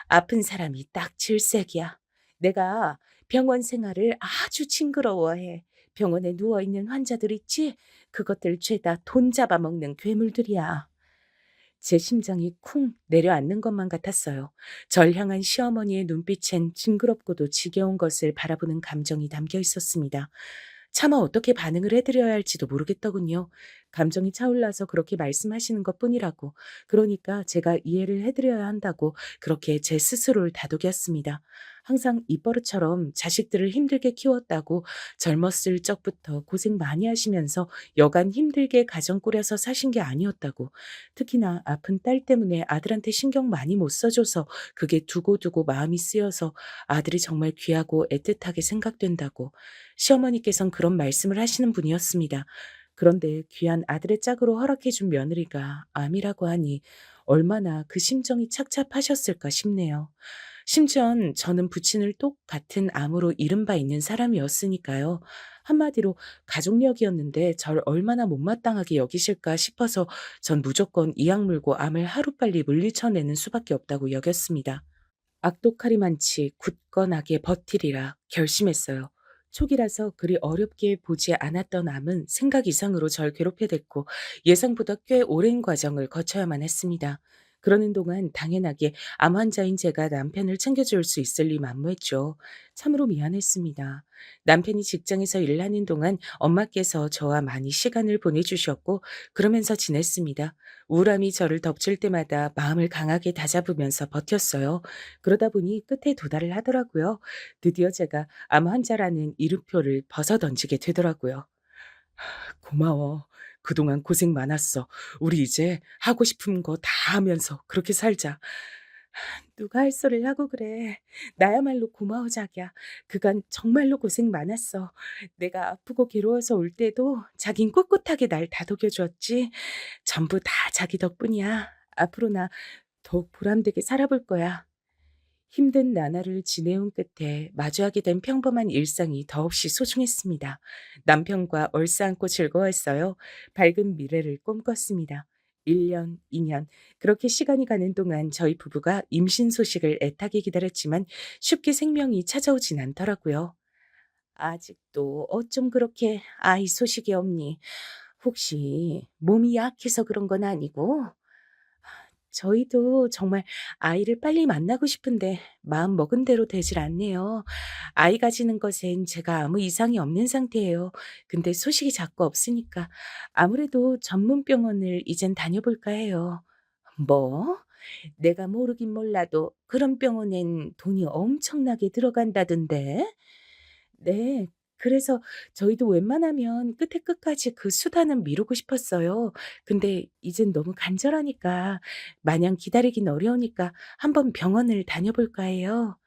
아픈 사람이 딱 질색이야. 내가 병원 생활을 아주 징그러워해. 병원에 누워있는 환자들 있지? 그것들 죄다 돈 잡아먹는 괴물들이야. 제 심장이 쿵 내려앉는 것만 같았어요. 절 향한 시어머니의 눈빛엔 징그럽고도 지겨운 것을 바라보는 감정이 담겨 있었습니다. 차마 어떻게 반응을 해드려야 할지도 모르겠더군요. 감정이 차올라서 그렇게 말씀하시는 것뿐이라고. 그러니까 제가 이해를 해드려야 한다고 그렇게 제 스스로를 다독였습니다. 항상 입버릇처럼 자식들을 힘들게 키웠다고 젊었을 적부터 고생 많이 하시면서 여간 힘들게 가정 꾸려서 사신 게 아니었다고. 특히나 아픈 딸 때문에 아들한테 신경 많이 못 써줘서 그게 두고두고 마음이 쓰여서 아들이 정말 귀하고 애틋하게 생각된다고. 시어머니께선 그런 말씀을 하시는 분이었습니다. 그런데 귀한 아들의 짝으로 허락해준 며느리가 암이라고 하니 얼마나 그 심정이 착잡하셨을까 싶네요. 심지어는 저는 부친을 똑같은 암으로 잃은 바 있는 사람이었으니까요. 한마디로 가족력이었는데 절 얼마나 못마땅하게 여기실까 싶어서 전 무조건 이악 물고 암을 하루빨리 물리쳐내는 수밖에 없다고 여겼습니다. 악독하리 많지 굳건하게 버티리라 결심했어요. 초기라서 그리 어렵게 보지 않았던 암은 생각 이상으로 절 괴롭게 됐고 예상보다 꽤 오랜 과정을 거쳐야만 했습니다. 그러는 동안 당연하게 암 환자인 제가 남편을 챙겨줄 수 있을 리 만무했죠. 참으로 미안했습니다. 남편이 직장에서 일하는 동안 엄마께서 저와 많이 시간을 보내주셨고 그러면서 지냈습니다. 우울함이 저를 덮칠 때마다 마음을 강하게 다잡으면서 버텼어요. 그러다 보니 끝에 도달을 하더라고요. 드디어 제가 암 환자라는 이름표를 벗어던지게 되더라고요. 고마워. 그동안 고생 많았어. 우리 이제 하고 싶은 거 다 하면서 그렇게 살자. 누가 할 소리를 하고 그래. 나야말로 고마워 자기야. 그간 정말로 고생 많았어. 내가 아프고 괴로워서 올 때도 자긴 꿋꿋하게 날 다독여 주었지. 전부 다 자기 덕분이야. 앞으로 나 더욱 보람되게 살아볼 거야. 힘든 나날을 지내온 끝에 마주하게 된 평범한 일상이 더없이 소중했습니다. 남편과 얼싸안고 즐거웠어요. 밝은 미래를 꿈꿨습니다. 1년, 2년, 그렇게 시간이 가는 동안 저희 부부가 임신 소식을 애타게 기다렸지만 쉽게 생명이 찾아오진 않더라고요. 아직도 어쩜 그렇게 아이 소식이 없니? 혹시 몸이 약해서 그런 건 아니고? 저희도 정말 아이를 빨리 만나고 싶은데 마음 먹은 대로 되질 않네요. 아이 가지는 것엔 제가 아무 이상이 없는 상태예요. 근데 소식이 자꾸 없으니까 아무래도 전문 병원을 이젠 다녀볼까 해요. 뭐? 내가 모르긴 몰라도 그런 병원엔 돈이 엄청나게 들어간다던데? 네. 그래서 저희도 웬만하면 끝에 끝까지 그 수단은 미루고 싶었어요. 근데 이젠 너무 간절하니까 마냥 기다리긴 어려우니까 한번 병원을 다녀볼까 해요.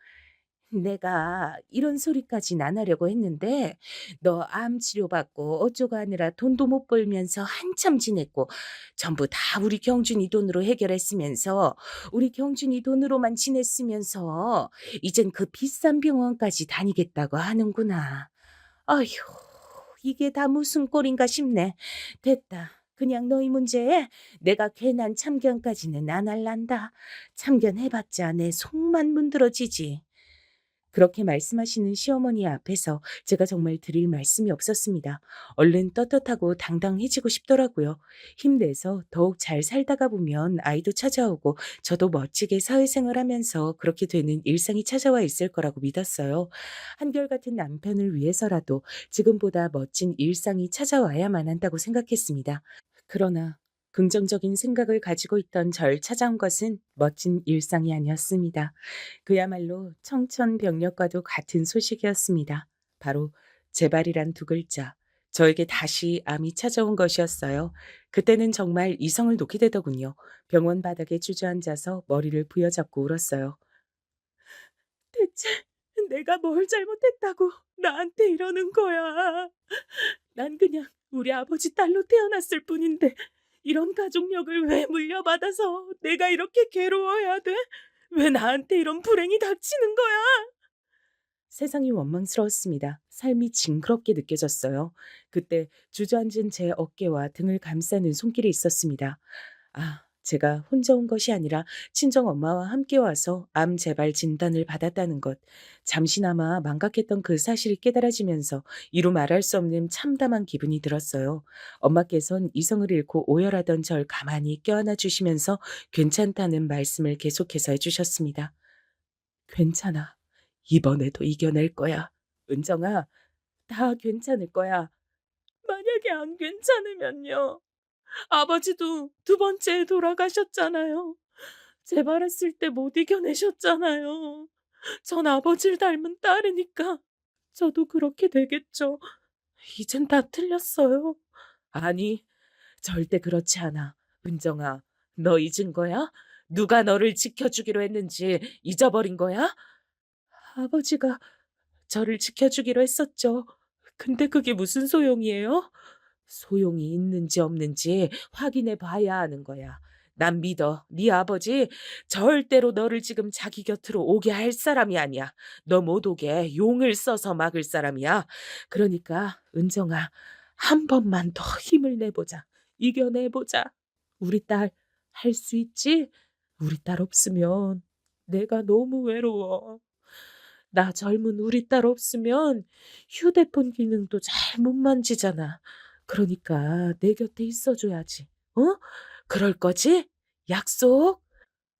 내가 이런 소리까진 안 하려고 했는데 너 암 치료받고 어쩌고 하느라 돈도 못 벌면서 한참 지냈고 전부 다 우리 경준이 돈으로 해결했으면서 우리 경준이 돈으로만 지냈으면서 이젠 그 비싼 병원까지 다니겠다고 하는구나. 아휴, 이게 다 무슨 꼴인가 싶네. 됐다. 그냥 너희 문제에 내가 괜한 참견까지는 안 할란다. 참견해봤자 내 속만 문드러지지. 그렇게 말씀하시는 시어머니 앞에서 제가 정말 드릴 말씀이 없었습니다. 얼른 떳떳하고 당당해지고 싶더라고요. 힘내서 더욱 잘 살다가 보면 아이도 찾아오고 저도 멋지게 사회생활하면서 그렇게 되는 일상이 찾아와 있을 거라고 믿었어요. 한결같은 남편을 위해서라도 지금보다 멋진 일상이 찾아와야만 한다고 생각했습니다. 그러나 긍정적인 생각을 가지고 있던 절 찾아온 것은 멋진 일상이 아니었습니다. 그야말로 청천벽력과도 같은 소식이었습니다. 바로 재발이란 두 글자. 저에게 다시 암이 찾아온 것이었어요. 그때는 정말 이성을 놓게 되더군요. 병원 바닥에 주저앉아서 머리를 부여잡고 울었어요. 대체 내가 뭘 잘못했다고 나한테 이러는 거야. 난 그냥 우리 아버지 딸로 태어났을 뿐인데 이런 가족력을 왜 물려받아서 내가 이렇게 괴로워해야 돼? 왜 나한테 이런 불행이 닥치는 거야? 세상이 원망스러웠습니다. 삶이 징그럽게 느껴졌어요. 그때 주저앉은 제 어깨와 등을 감싸는 손길이 있었습니다. 아, 제가 혼자 온 것이 아니라 친정 엄마와 함께 와서 암 재발 진단을 받았다는 것. 잠시나마 망각했던 그 사실이 깨달아지면서 이루 말할 수 없는 참담한 기분이 들었어요. 엄마께선 이성을 잃고 오열하던 절 가만히 껴안아 주시면서 괜찮다는 말씀을 계속해서 해주셨습니다. 괜찮아. 이번에도 이겨낼 거야. 은정아, 다 괜찮을 거야. 만약에 안 괜찮으면요. 아버지도 두 번째 돌아가셨잖아요. 재발했을 때 못 이겨내셨잖아요. 전 아버지를 닮은 딸이니까 저도 그렇게 되겠죠. 이젠 다 틀렸어요. 아니, 절대 그렇지 않아. 은정아, 너 잊은 거야? 누가 너를 지켜주기로 했는지 잊어버린 거야? 아버지가 저를 지켜주기로 했었죠. 근데 그게 무슨 소용이에요? 소용이 있는지 없는지 확인해 봐야 하는 거야. 난 믿어. 네 아버지 절대로 너를 지금 자기 곁으로 오게 할 사람이 아니야. 너 못 오게 용을 써서 막을 사람이야. 그러니까 은정아, 한 번만 더 힘을 내보자. 이겨내보자. 우리 딸 할 수 있지? 우리 딸 없으면 내가 너무 외로워. 나 젊은 우리 딸 없으면 휴대폰 기능도 잘 못 만지잖아. 그러니까 내 곁에 있어줘야지. 어? 그럴 거지? 약속?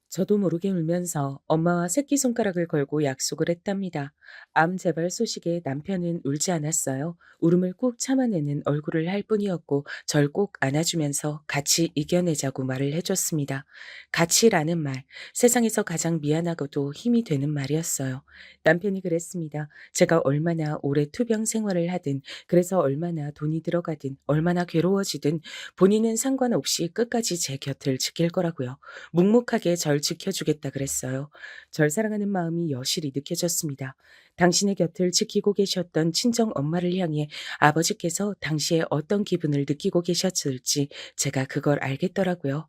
저도 모르게 울면서 엄마와 새끼손가락을 걸고 약속을 했답니다. 암 재발 소식에 남편은 울지 않았어요. 울음을 꾹 참아내는 얼굴을 할 뿐이었고 절 꼭 안아주면서 같이 이겨내자고 말을 해줬습니다. 같이라는 말, 세상에서 가장 미안하고도 힘이 되는 말이었어요. 남편이 그랬습니다. 제가 얼마나 오래 투병 생활을 하든, 그래서 얼마나 돈이 들어가든, 얼마나 괴로워지든 본인은 상관없이 끝까지 제 곁을 지킬 거라고요. 묵묵하게 절 지켜주겠다 그랬어요. 절 사랑하는 마음이 여실히 느껴졌습니다. 당신의 곁을 지키고 계셨던 친정 엄마를 향해 아버지께서 당시에 어떤 기분을 느끼고 계셨을지 제가 그걸 알겠더라고요.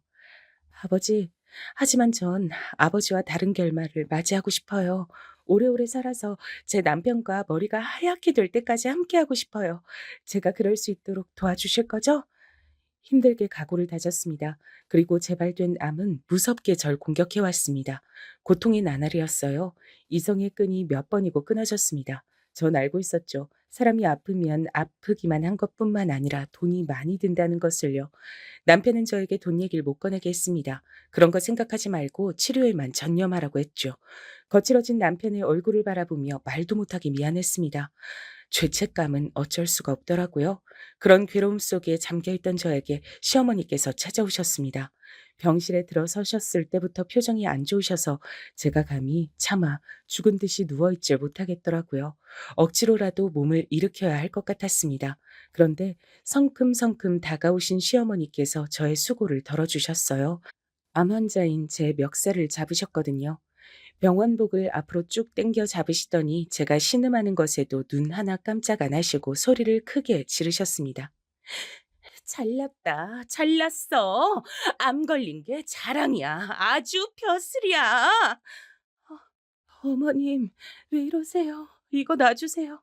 아버지, 하지만 전 아버지와 다른 결말을 맞이하고 싶어요. 오래오래 살아서 제 남편과 머리가 하얗게 될 때까지 함께하고 싶어요. 제가 그럴 수 있도록 도와주실 거죠? 힘들게 각오를 다졌습니다. 그리고 재발된 암은 무섭게 절 공격해 왔습니다. 고통의 나날이었어요. 이성의 끈이 몇 번이고 끊어졌습니다. 전 알고 있었죠. 사람이 아프면 아프기만 한 것뿐만 아니라 돈이 많이 든다는 것을요. 남편은 저에게 돈 얘기를 못 꺼내게 했습니다. 그런 거 생각하지 말고 치료에만 전념하라고 했죠. 거칠어진 남편의 얼굴을 바라보며 말도 못하게 미안했습니다. 죄책감은 어쩔 수가 없더라고요. 그런 괴로움 속에 잠겨있던 저에게 시어머니께서 찾아오셨습니다. 병실에 들어서셨을 때부터 표정이 안 좋으셔서 제가 감히 차마 죽은 듯이 누워있질 못하겠더라고요. 억지로라도 몸을 일으켜야 할 것 같았습니다. 그런데 성큼성큼 다가오신 시어머니께서 저의 수고를 덜어주셨어요. 암 환자인 제 멱살을 잡으셨거든요. 병원복을 앞으로 쭉 당겨 잡으시더니 제가 신음하는 것에도 눈 하나 깜짝 안 하시고 소리를 크게 지르셨습니다. 잘났다. 잘났어. 암 걸린 게 자랑이야. 아주 벼슬이야. 어머님, 왜 이러세요? 이거 놔주세요.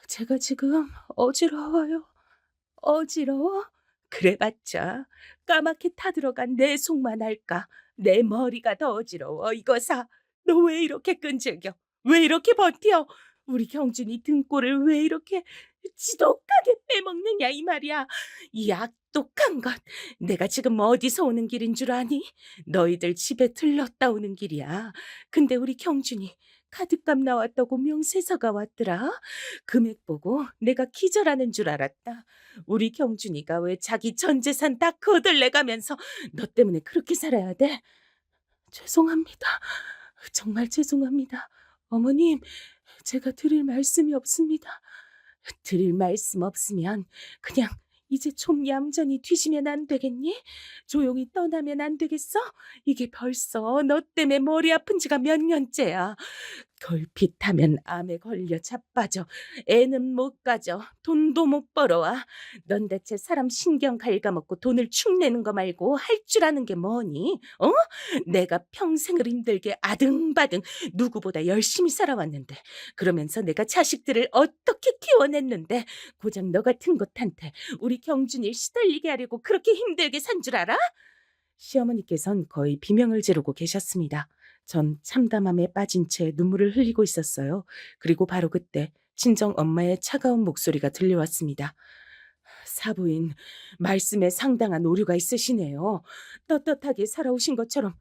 제가 지금 어지러워요. 어지러워? 그래봤자 까맣게 타들어간 내 속만 알까. 내 머리가 더 어지러워. 이거 사. 너 왜 이렇게 끈질겨? 왜 이렇게 버텨? 우리 경준이 등골을 왜 이렇게 지독하게 빼먹느냐 이 말이야. 이 악독한 것. 내가 지금 어디서 오는 길인 줄 아니? 너희들 집에 들렀다 오는 길이야. 근데 우리 경준이 카드값 나왔다고 명세서가 왔더라. 금액 보고 내가 기절하는 줄 알았다. 우리 경준이가 왜 자기 전 재산 다 거들내가면서 너 때문에 그렇게 살아야 돼? 죄송합니다. 정말 죄송합니다. 어머님, 제가 드릴 말씀이 없습니다. 드릴 말씀 없으면 그냥 이제 좀 얌전히 뒤지면 안 되겠니? 조용히 떠나면 안 되겠어? 이게 벌써 너 때문에 머리 아픈 지가 몇 년째야. 걸핏하면 암에 걸려 자빠져. 애는 못 가져. 돈도 못 벌어와. 넌 대체 사람 신경 갉아먹고 돈을 축내는 거 말고 할 줄 아는 게 뭐니? 어? 내가 평생을 힘들게 아등바등 누구보다 열심히 살아왔는데 그러면서 내가 자식들을 어떻게 키워냈는데 고작 너 같은 것한테 우리 경준이 시달리게 하려고 그렇게 힘들게 산 줄 알아? 시어머니께선 거의 비명을 지르고 계셨습니다. 전 참담함에 빠진 채 눈물을 흘리고 있었어요. 그리고 바로 그때 친정 엄마의 차가운 목소리가 들려왔습니다. 사부인, 말씀에 상당한 오류가 있으시네요. 떳떳하게 살아오신 것처럼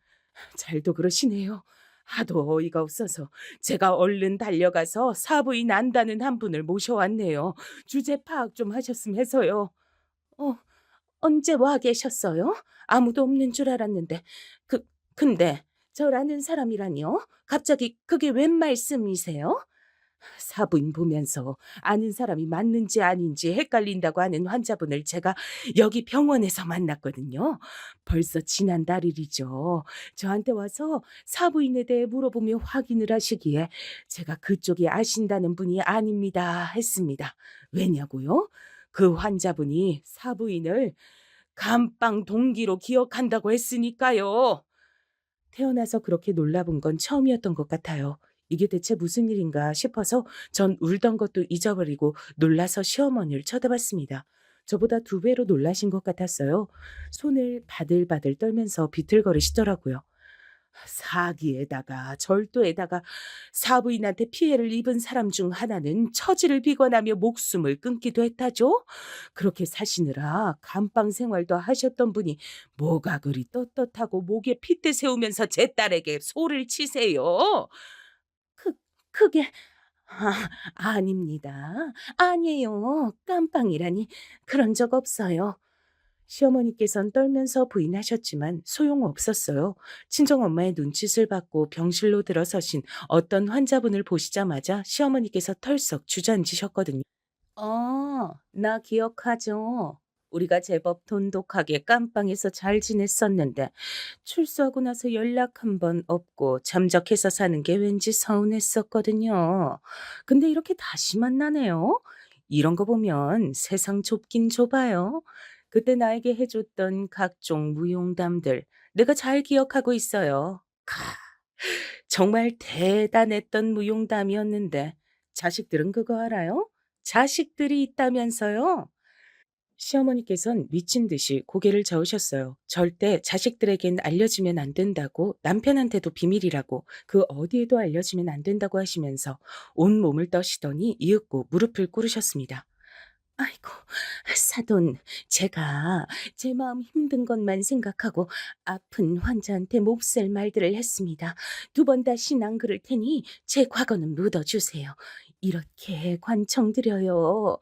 잘도 그러시네요. 하도 어이가 없어서 제가 얼른 달려가서 사부인 안다는 한 분을 모셔왔네요. 주제 파악 좀 하셨으면 해서요. 어, 언제 와 계셨어요? 아무도 없는 줄 알았는데. 근데 저라는 사람이라니요? 갑자기 그게 웬 말씀이세요? 사부인 보면서 아는 사람이 맞는지 아닌지 헷갈린다고 하는 환자분을 제가 여기 병원에서 만났거든요. 벌써 지난달 일이죠. 저한테 와서 사부인에 대해 물어보며 확인을 하시기에 제가 그쪽이 아신다는 분이 아닙니다 했습니다. 왜냐고요? 그 환자분이 사부인을 감방 동기로 기억한다고 했으니까요. 태어나서 그렇게 놀라본 건 처음이었던 것 같아요. 이게 대체 무슨 일인가 싶어서 전 울던 것도 잊어버리고 놀라서 시어머니를 쳐다봤습니다. 저보다 2배로 놀라신 것 같았어요. 손을 바들바들 떨면서 비틀거리시더라고요. 사기에다가 절도에다가 사부인한테 피해를 입은 사람 중 하나는 처지를 비관하며 목숨을 끊기도 했다죠. 그렇게 사시느라 감방 생활도 하셨던 분이 뭐가 그리 떳떳하고 목에 핏대 세우면서 제 딸에게 소를 치세요. 그 그게 아닙니다. 아니에요. 깜빵이라니 그런 적 없어요. 시어머니께선 떨면서 부인하셨지만 소용없었어요. 친정엄마의 눈짓을 받고 병실로 들어서신 어떤 환자분을 보시자마자 시어머니께서 털썩 주저앉으셨거든요. 나 기억하죠. 우리가 제법 돈독하게 깜빵에서 잘 지냈었는데 출소하고 나서 연락 한 번 없고 잠적해서 사는 게 왠지 서운했었거든요. 근데 이렇게 다시 만나네요. 이런 거 보면 세상 좁긴 좁아요. 그때 나에게 해줬던 각종 무용담들 내가 잘 기억하고 있어요. 정말 대단했던 무용담이었는데 자식들은 그거 알아요? 자식들이 있다면서요? 시어머니께선 미친 듯이 고개를 저으셨어요. 절대 자식들에겐 알려주면 안 된다고, 남편한테도 비밀이라고, 그 어디에도 알려주면 안 된다고 하시면서 온몸을 떠시더니 이윽고 무릎을 꿇으셨습니다. 아이고, 사돈, 제가 제 마음 힘든 것만 생각하고 아픈 환자한테 몹쓸 말들을 했습니다. 2번 다시 안 그럴 테니 제 과거는 묻어주세요. 이렇게 관청드려요.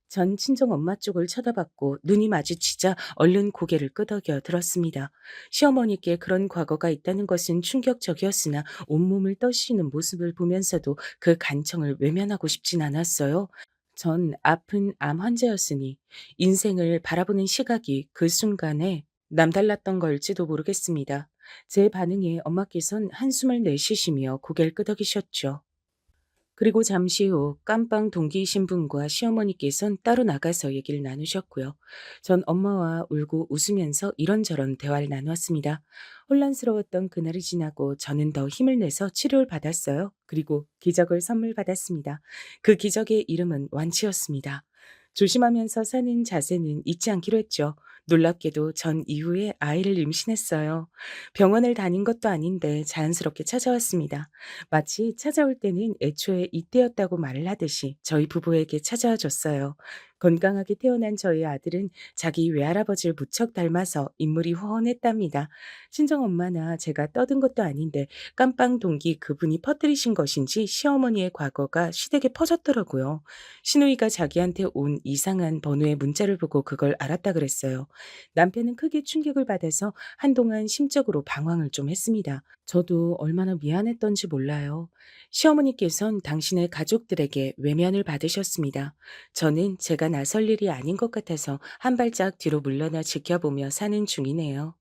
전 친정엄마 쪽을 쳐다봤고 눈이 마주치자 얼른 고개를 끄덕여 들었습니다. 시어머니께 그런 과거가 있다는 것은 충격적이었으나 온몸을 떠시는 모습을 보면서도 그 간청을 외면하고 싶진 않았어요. 전 아픈 암 환자였으니 인생을 바라보는 시각이 그 순간에 남달랐던 걸지도 모르겠습니다. 제 반응에 엄마께선 한숨을 내쉬시며 고개를 끄덕이셨죠. 그리고 잠시 후 깜빵 동기이신 분과 시어머니께선 따로 나가서 얘기를 나누셨고요. 전 엄마와 울고 웃으면서 이런저런 대화를 나누었습니다. 혼란스러웠던 그날이 지나고 저는 더 힘을 내서 치료를 받았어요. 그리고 기적을 선물 받았습니다. 그 기적의 이름은 완치였습니다. 조심하면서 사는 자세는 잊지 않기로 했죠. 놀랍게도 전 이후에 아이를 임신했어요. 병원을 다닌 것도 아닌데 자연스럽게 찾아왔습니다. 마치 찾아올 때는 애초에 이때였다고 말을 하듯이 저희 부부에게 찾아와 줬어요. 건강하게 태어난 저희 아들은 자기 외할아버지를 무척 닮아서 인물이 훤했답니다. 친정엄마나 제가 떠든 것도 아닌데 깜빵 동기 그분이 퍼뜨리신 것인지 시어머니의 과거가 시댁에 퍼졌더라고요. 시누이가 자기한테 온 이상한 번호의 문자를 보고 그걸 알았다 그랬어요. 남편은 크게 충격을 받아서 한동안 심적으로 방황을 좀 했습니다. 저도 얼마나 미안했던지 몰라요. 시어머니께선 당신의 가족들에게 외면을 받으셨습니다. 저는 제가 나설 일이 아닌 것 같아서 한 발짝 뒤로 물러나 지켜보며 사는 중이네요.